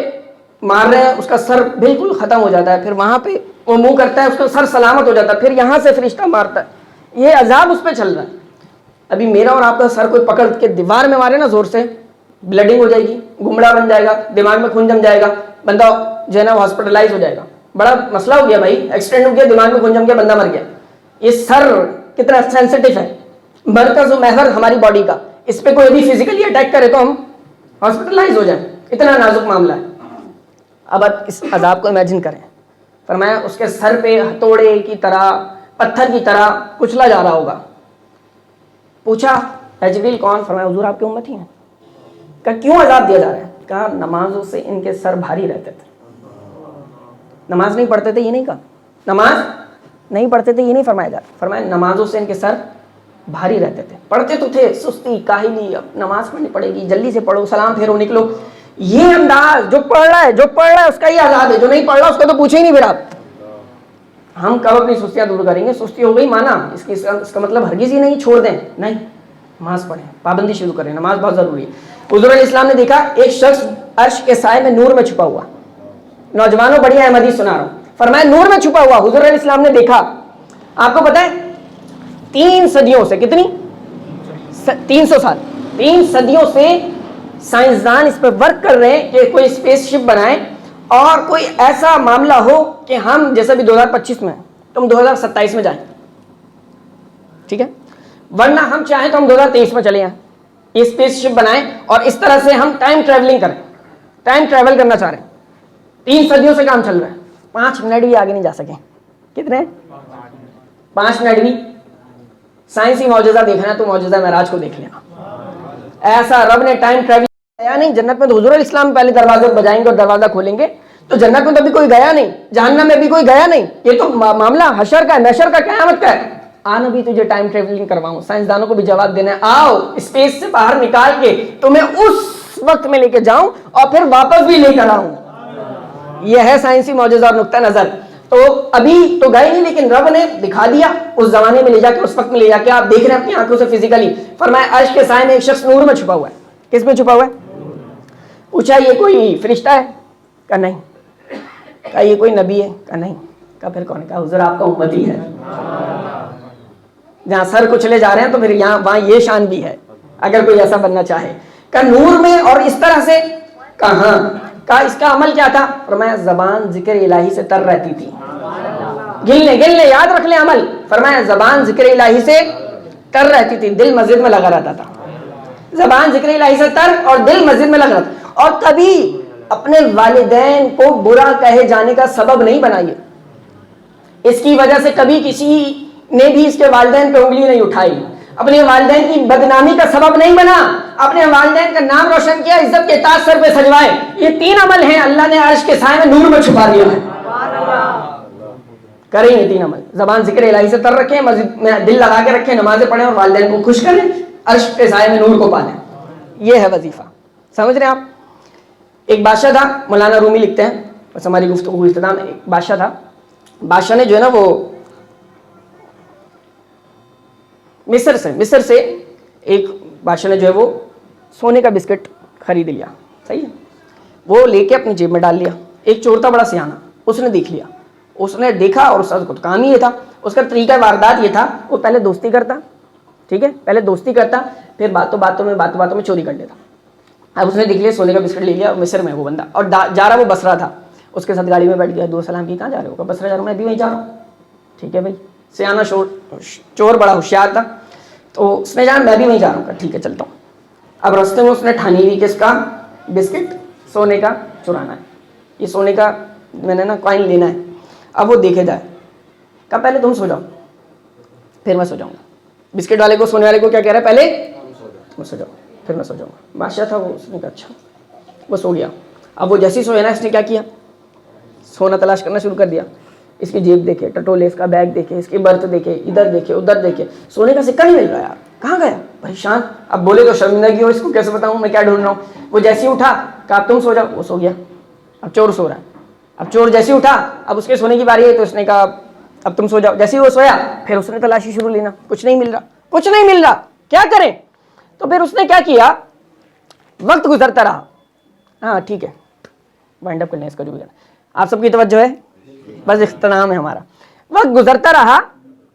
A: مار رہے ہیں، اس کا سر بالکل ختم ہو جاتا ہے، پھر وہاں پہ وہ منہ کرتا ہے، اس کا سر سلامت ہو جاتا ہے، پھر یہاں سے فرشتہ مارتا ہے. یہ عذاب اس پہ چل رہا ہے. ابھی میرا اور آپ کا سر کوئی پکڑ کے دیوار میں مارے نا زور سے، بلڈنگ ہو جائے گی، گمڑا بن جائے گا، دماغ میں خون جم جائے گا، بندہ جو ہے نا ہاسپٹلائز ہو جائے گا. بڑا مسئلہ ہو گیا بھائی، ایکسیڈنٹ ہو گیا، دماغ میں خون جم گیا، بندہ مر گیا. یہ سر کتنا سینسٹیو ہے، مرکز و محور ہماری باڈی کا، اس پہ کوئی بھی فزیکلی اٹیک کرے تو ہم ہاسپٹلائز ہو جائیں. اتنا نازک معاملہ ہے. اب آپ اس عذاب کو امیجن کریں. فرمایا اس کے سر پہ ہتھوڑے کی طرح، پتھر کی طرح کچلا جا رہا ہوگا. پوچھا جبریل کون؟ فرمایا حضور آپ کی امت ہی ہیں. کہا کیوں عذاب دیا جا رہا ہے؟ کہا نمازوں سے ان کے سر بھاری رہتے تھے. نماز نہیں پڑھتے تھے یہ نہیں کہا، نماز نہیں پڑھتے تھے یہ نہیں فرمایا جا رہا. فرمایا نمازوں سے ان کے سر بھاری رہتے تھے. پڑھتے تو تھے، سستی کاہلی، اب نماز پڑھنی پڑے گی، جلدی سے پڑھو، سلام پھیرو، نکلو. یہ انداز جو پڑھ رہا ہے اس کا ہی عذاب ہے، جو نہیں پڑھ رہا اس کا تو پوچھے ہی نہیں. پھر آپ ہم کب اپنی سستیاں دور کریں گے؟ سستی ہو گئی مانا، اس کا مطلب ہرگز ہی نہیں چھوڑ دیں، نہیں، نماز پڑھیں، پابندی شروع کریں، نماز بہت ضروری ہے. حضور علیہ السلام نے دیکھا ایک شخص عرش کے سائے میں نور میں چھپا ہوا. نوجوانوں بڑی اہم حدیث سنا رہا ہوں. فرمایا نور میں چھپا ہوا حضور علیہ السلام نے دیکھا. آپ کو پتا ہے 3 صدیوں سے، کتنی 300 سال، 3 صدیوں سے سائنسدان اس پہ ورک کر رہے ہیں کہ کوئی اسپیس شپ بنائیں اور کوئی ایسا معاملہ ہو کہ ہم جیسے بھی 2025 میں تم 2027 میں جائیں، ٹھیک ہے، ورنہ ہم چاہیں تو ہم 2023 میں چلے جائیں. یہ اسپیس شپ بنائیں اور اس طرح سے ہم ٹائم ٹریولنگ کریں، ٹائم ٹریول کرنا چاہ رہے ہیں. 3 صدیوں سے کام چل رہا ہے. 5 منٹ بھی آگے نہیں جا سکے. کتنے؟ 5 منٹ بھی. سائنسی معجزہ دیکھنا ہے تو معجزہ معراج کو دیکھ لینا. ایسا رب نے ٹائم ٹریول کیا نہیں. جنت میں تو حضور علیہ السلام پہلے دروازے بجائیں گے اور دروازہ کھولیں گے، تو جنت میں تو ابھی کوئی گیا نہیں، جہنم میں بھی کوئی گیا نہیں. یہ تو معاملہ حشر کا ہے، محشر کا، قیامت کا ہے. آنا بھی تجھے ٹائم ٹریولنگ کرواؤں. سائنسدانوں کو بھی جواب دینا ہے، آؤ اسپیس سے باہر نکال کے تمہیں اس وقت میں لے کے جاؤں اور پھر واپس بھی لے کر آؤں. یہ ہے سائنسی معجزہ اور نقطہ نظر. تو ابھی تو گئے نہیں، لیکن رب نے دکھا دیا اس زمانے میں لے جا کے، اس وقت میں لے جا کے. آپ دیکھ رہے ہیں اپنی آنکھوں سے فزیکلی. فرمایا عرش کے سائے میں ایک شخص نور میں چھپا ہوا ہے. کس میں چھپا ہوا ہے؟ پوچھا یہ کوئی فرشتہ ہے؟ کہا نہیں. کہا یہ کوئی نبی ہے؟ کہا نہیں. کہا پھر کون ہے؟ کہا حضور آپ کا امتی ہے. جہاں سر کچلے جا رہے ہیں تو پھر یہاں وہاں یہ شان بھی ہے. اگر کوئی ایسا بننا چاہے. کہ نور میں اور اس طرح سے کہاں کا اس کا عمل کیا تھا؟ فرمایا زبان ذکر الہی سے تر رہتی تھی. گن لیں یاد رکھ لیں عمل. فرمایا زبان ذکر الہی سے تر رہتی تھی, دل مسجد میں لگا رہتا تھا. زبان ذکر الہی سے تر اور دل مسجد میں لگا رہتا. اور کبھی اپنے والدین کو برا کہے جانے کا سبب نہیں بنائیے. اس کی وجہ سے کبھی کسی نے بھی اس کے والدین پہ انگلی نہیں اٹھائی, اپنے والدین کی بدنامی کا سبب نہیں بنا, اپنے والدین کا نام روشن کیا, عزت کے تاج سر پہ سجوائے. یہ 3 عمل ہیں اللہ نے عرش کے سائے میں نور میں چھپا دیا ہے. کریں یہ 3 عمل. زبان ذکر الہی سے تر رکھیں, مسجد میں دل لگا کے رکھیں, نمازیں پڑھیں اور والدین کو خوش کریں, عرش کے سائے میں نور کو پالیں. یہ ہے وظیفہ. سمجھ رہے ہیں آپ؟ ایک بادشاہ تھا, مولانا رومی لکھتے ہیں, بس ہماری گفتگو اختتام. ایک بادشاہ تھا, بادشاہ نے جو ہے نا وہ مصر سے ایک بادشاہ نے جو ہے وہ سونے کا بسکٹ خرید لیا. صحیح ہے, وہ لے کے اپنی جیب میں ڈال لیا. ایک چور تھا بڑا سیانا, اس نے دیکھ لیا, اس نے دیکھا اور اس کو کام ہی یہ تھا. اس کا طریقہ واردات یہ تھا, وہ پہلے دوستی کرتا, ٹھیک ہے, پہلے دوستی کرتا, پھر باتوں میں چوری کر لیتا. اب اس نے دیکھ لیا سونے کا بسکٹ لے لیا, مصر میں وہ بندہ, اور جا رہا وہ بصرہ تھا. اس کے ساتھ گاڑی میں بیٹھ گیا, دو سلام کی, کہاں جا رہے ہو؟ بصرہ جا رہا ہوں. میں بھی وہیں جا رہا ہوں. ٹھیک ہے بھائی, سیانا چور بڑا ہوشیار تھا, تو اس نے جانا میں بھی وہیں جا رہا ہوں. ٹھیک ہے چلتا ہوں. اب راستے میں اس نے ٹھانی ہوئی کہ اس کا بسکٹ سونے کا چرانا ہے, یہ سونے کا میں نے نا کوائن لینا ہے. اب وہ دیکھے جائے, کہا پہلے تم سو جاؤ پھر میں سو جاؤں گا. بسکٹ والے کو, سونے والے کو کیا کہہ رہا ہے؟ پہلے تم سو جاؤ پھر میں سو جاؤں گا. بادشاہ تھا وہ, اس نے کہا اچھا. وہ سو گیا. اب وہ جیسے ہی سویا نا, اس نے کیا کیا, سونا تلاش کرنا شروع کر دیا. اس کی جیب دیکھے, ٹٹولے, اس کا بیگ دیکھے, اس کی برت دیکھے, ادھر دیکھے ادھر دیکھے, سونے کا سکہ نہیں مل رہا یار, کہاں گیا پریشان. اب بولے تو شرمندگی ہو, اس کو کیسے بتاؤں میں کیا ڈھونڈ رہا ہوں. وہ جیسے ہی اٹھا, کہا تم سو جاؤ. وہ سو گیا. اب چور سو رہا ہے. اب چور جیسے ہی اٹھا, اب اس کے سونے کی باری ہے, تو اس نے کہا اب تم سو جاؤ. جیسے ہی وہ سویا, پھر اس نے تلاشی شروع لینا, کچھ نہیں مل رہا, کیا کریں. تو پھر اس نے کیا کیا, وقت گزرتا رہا. ہاں ٹھیک ہے, وائنڈ اپ کر لیں اس کا جو بھی ہے. آپ سب کی توجہ ہے, بس اختتام ہے ہمارا. وقت گزرتا رہا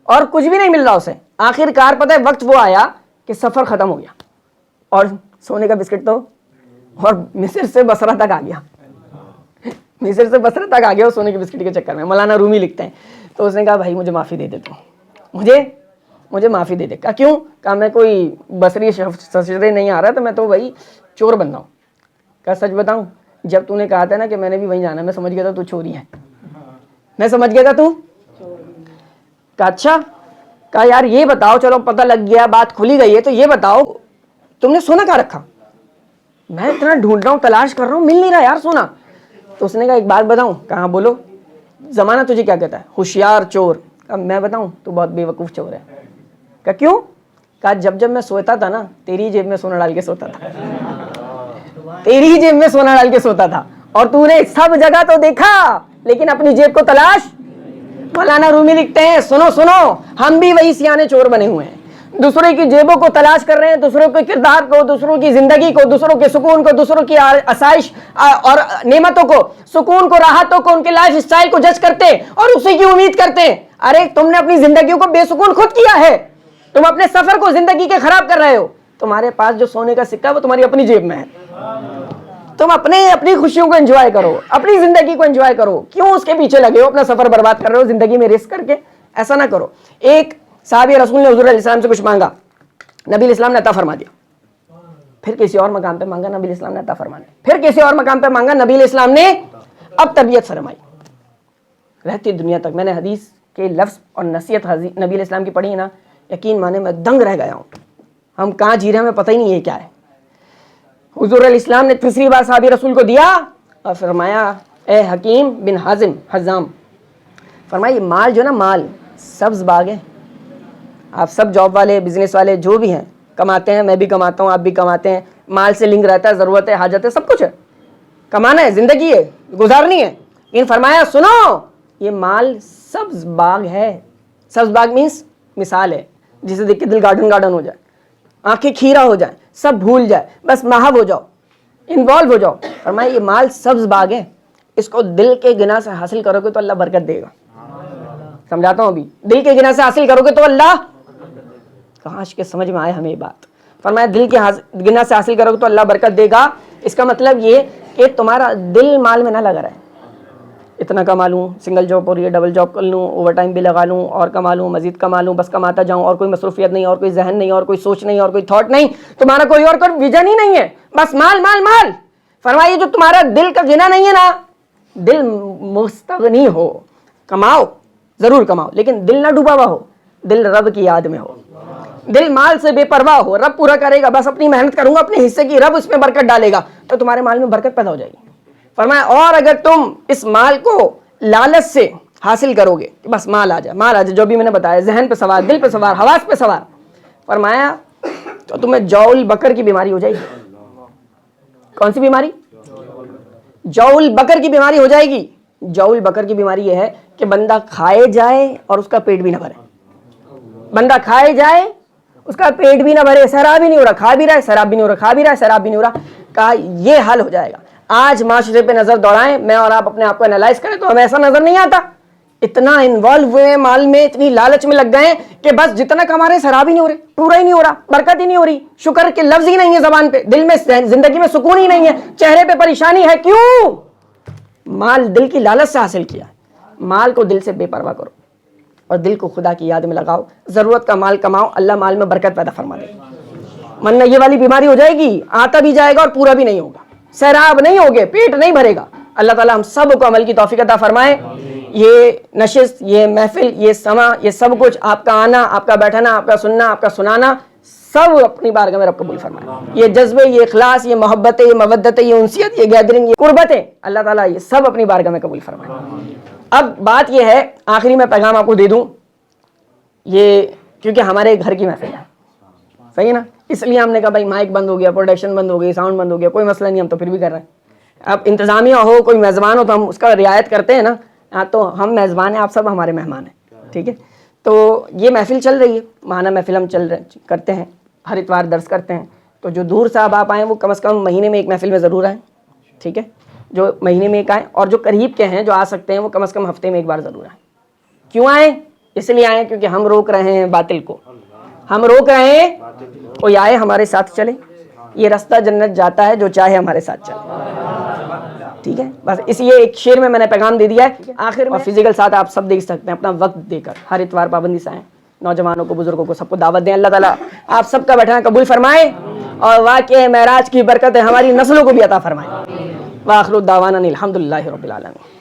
A: اور کچھ بھی نہیں مل رہا اسے. آخر کار پتہ ہے وقت وہ آیا کہ سفر ختم ہو گیا, اور سونے کا بسکٹ تو اور مصر سے بصرہ تک آ گیا. مصر سے بصرہ تک آ گیا سونے کے بسکٹ کے چکر میں. مولانا رومی لکھتے ہیں, تو اس نے کہا بھائی مجھے معافی دے دے, تو مجھے معافی دے دے. کہا کیوں؟ کہا میں کوئی بصری سجدے نہیں آ رہا, تو میں تو وہی چور بن رہا ہوں. کہا سچ بتاؤں, جب تو نے کہا تھا نا کہ میں نے بھی وہیں جانا, میں سمجھ گیا تھا تو چوری ہے, میں سمجھ گیا تھا تو. کہا اچھا. کہا یار یہ بتاؤ, چلو پتہ لگ گیا, بات کھلی گئی ہے, تو یہ بتاؤ تم نے سونا کہاں رکھا؟ میں اتنا ڈھونڈ رہا ہوں, تلاش کر رہا ہوں, مل نہیں رہا یار سونا. تو اس نے کہا ایک بات بتاؤں. کہاں بولو. زمانہ تجھے کیا کہتا ہے؟ ہوشیار چور. کہا میں بتاؤں, تو بہت بے وقوف چور ہے. کہا کیوں؟ کہا جب میں سوتا تھا نا, تیری جیب میں سونا ڈال کے سوتا تھا, تیری جیب میں سونا ڈال کے سوتا تھا, اور تو نے سب جگہ تو دیکھا لیکن اپنی جیب کو تلاش. مولانا رومی لکھتے ہیں, سنو ہم بھی وہی سیانے چور بنے ہوئے ہیں, دوسرے کی جیبوں کو تلاش کر رہے ہیں, دوسروں کے کردار کو, دوسروں کی زندگی کو, دوسروں کے سکون کو, دوسروں کی آسائش اور نعمتوں کو, سکون کو, راحتوں کو, ان کے لائف سٹائل کو جج کرتے اور اسی کی امید کرتے ہیں. ارے تم نے اپنی زندگیوں کو بے سکون خود کیا ہے, تم اپنے سفر کو زندگی کے خراب کر رہے ہو. تمہارے پاس جو سونے کا سکہ وہ تمہاری اپنی جیب میں ہے. تم اپنی خوشیوں کو انجوائے کرو, اپنی زندگی کو انجوائے کرو. کیوں اس کے پیچھے لگے ہو, اپنا سفر برباد کر رہے ہو زندگی میں رسک کر کے؟ ایسا نہ کرو. ایک صحابی رسول نے حضور علیہ السلام سے کچھ مانگا, نبی علیہ السلام نے عطا فرما دیا. پھر کسی اور مقام پہ مانگا, نبی علیہ السلام نے عطا فرما دیا. پھر کسی اور مقام پہ مانگا, نبی علیہ السلام نے اب تربیت فرمائی. رہتی دنیا تک میں نے حدیث کے لفظ اور نصیحت نبی علیہ السلام کی پڑھی نا, یقین مانے میں دنگ رہ گیا ہوں. ہم کہاں جی رہے ہیں ہمیں پتہ ہی نہیں ہے کیا ہے. حضور علیہ السلام نے تیسری بار صحابی رسول کو دیا اور فرمایا اے حکیم بن حزام, فرمایا یہ مال جو نا, مال سبز باغ ہے. آپ سب جاب والے, بزنس والے جو بھی ہیں کماتے ہیں, میں بھی کماتا ہوں, آپ بھی کماتے ہیں, مال سے لنک رہتا ہے, ضرورت ہے, حاجت ہے, سب کچھ ہے, کمانا ہے, زندگی ہے, گزارنی ہے. لیکن فرمایا سنو, یہ مال سبز باغ ہے. سبز باغ مینس مثال ہے, جسے دیکھ کے دل گارڈن ہو جائے, آنکھیں کھیرا ہو جائیں, سب بھول جائے, بس محو ہو جاؤ, انوالو ہو جاؤ. فرمایا یہ مال سبز باغ ہے, اس کو دل کے گناہ سے حاصل کرو گے تو اللہ برکت دے گا. سمجھاتا ہوں ابھی, دل کے گناہ سے حاصل کرو گے تو اللہ, کاش کے سمجھ میں آئے ہمیں یہ بات. فرمایا دل کے غنا سے حاصل کرو گے تو اللہ برکت دے گا. اس کا مطلب یہ کہ تمہارا دل مال میں نہ لگا رہے. اتنا کما لوں, سنگل جاب اور یہ ڈبل جاب کر لوں, اوور ٹائم بھی لگا لوں, اور کما لوں, مزید کما لوں, بس کماتا جاؤں, اور کوئی مصروفیت نہیں, اور کوئی ذہن نہیں, اور کوئی سوچ نہیں, اور کوئی تھاٹ نہیں, تمہارا کوئی اور کوئی ویژن ہی نہیں ہے, بس مال مال مال. فرمائیے جو تمہارا دل کا غنا نہیں ہے نا, دل مستغنی ہو, کماؤ ضرور کماؤ لیکن دل نہ ڈوبا ہوا ہو, دل رب کی یاد میں ہو, دل مال سے بے پرواہ ہو, رب پورا کرے گا, بس اپنی محنت کروں گا اپنے حصے کی, رب اس میں برکت ڈالے گا, تو تمہارے مال میں برکت پیدا ہو جائے گی. فرمایا اور اگر تم اس مال کو لالچ سے حاصل کرو گے کہ بس مال آ جائے, مال آ جائے, جو بھی میں نے بتایا, ذہن پہ سوار, دل پہ سوار, حواس پہ سوار, فرمایا تو تمہیں جول بکر کی بیماری ہو جائے گی. کون سی بیماری؟ جول بکر کی بیماری ہو جائے گی. جول بکر کی بیماری یہ ہے کہ بندہ کھائے جائے اور اس کا پیٹ بھی نہ بھرے. بندہ کھائے جائے اس کا پیٹ بھی نہ بھرے, سیراب بھی نہیں ہو رہا, کھا بھی رہا ہے سیراب بھی نہیں ہو رہا, کھا بھی رہا ہے سیراب بھی نہیں ہو رہا. کہا یہ حل ہو جائے گا. آج معاشرے پہ نظر دوڑائیں, میں اور آپ اپنے آپ کو انالائز کریں تو ہمیں ایسا نظر نہیں آتا. اتنا انوالو ہوئے مال میں, اتنی لالچ میں لگ گئے کہ بس جتنا کما رہے سیراب ہی نہیں ہو رہے, پورا ہی نہیں ہو رہا, برکت ہی نہیں ہو رہی, شکر کے لفظ ہی نہیں ہے زبان پہ, دل میں زندگی میں سکون ہی نہیں ہے, چہرے پہ پریشانی ہے. کیوں؟ مال دل کی لالچ سے حاصل کیا. مال کو دل سے بے پرواہ کرو اور دل کو خدا کی یاد میں لگاؤ, ضرورت کا مال کماؤ, اللہ مال میں برکت پیدا فرما دے گا. ورنہ یہ والی بیماری ہو جائے گی, آتا بھی جائے گا اور پورا بھی نہیں ہوگا, سیراب نہیں ہوگے, پیٹ نہیں بھرے گا. اللہ تعالیٰ ہم سب کو عمل کی توفیق عطا فرمائے. یہ نشست, یہ محفل, یہ سما, یہ سب کچھ آپ کا آنا, آپ کا بیٹھنا, آپ کا سننا, آپ کا سنانا, سب اپنی بارگاہ میں رب قبول فرمائے. یہ جذبے, یہ اخلاص, یہ محبتیں, یہ مودتیں, یہ انسیت, یہ گیدرنگ, یہ قربتیں, اللہ تعالیٰ یہ سب اپنی بارگاہ میں قبول فرمائے. اب بات یہ ہے, آخری میں پیغام آپ کو دے دوں, یہ کیونکہ ہمارے گھر کی محفل ہے, صحیح ہے نا, اس لیے ہم نے کہا بھائی مائک بند ہو گیا, پروڈکشن بند ہو گئی, ساؤنڈ بند ہو گیا, کوئی مسئلہ نہیں, ہم تو پھر بھی کر رہے ہیں. اب انتظامیہ ہو, کوئی میزبان ہو تو ہم اس کا رعایت کرتے ہیں نا, تو ہم میزبان ہیں, آپ سب ہمارے مہمان ہیں, ٹھیک ہے. تو یہ محفل چل رہی ہے, ماہانہ محفل ہم کرتے ہیں, ہر اتوار درس کرتے ہیں. تو جو دور سے آپ آئیں وہ کم از کم مہینے میں ایک محفل میں ضرور آئیں, ٹھیک ہے, جو مہینے میں ایک آئیں, اور جو قریب کے ہیں جو آ سکتے ہیں وہ کم از کم ہفتے میں ایک بار ضرور آئیں. کیوں آئیں؟ اس لیے آئیں کیونکہ ہم روک رہے ہیں باطل کو, ہم روک رہے ہیں, کوئی آئے ہمارے ساتھ چلے, یہ رستہ جنت جاتا ہے جو چاہے ہمارے ساتھ چلے, ٹھیک ہے. بس اس لیے ایک شعر میں نے پیغام دے دیا ہے آخر میں. فزیکل ساتھ آپ سب دیکھ سکتے ہیں, اپنا وقت دے کر ہر اتوار پابندی سے آئیں, نوجوانوں کو, بزرگوں کو, سب کو دعوت دیں. اللہ تعالیٰ آپ سب کا بیٹھنا قبول فرمائے اور واقعہ معراج کی برکتیں ہماری نسلوں کو بھی عطا فرمائے. وآخر دعوانا الحمدللہ رب العالمین.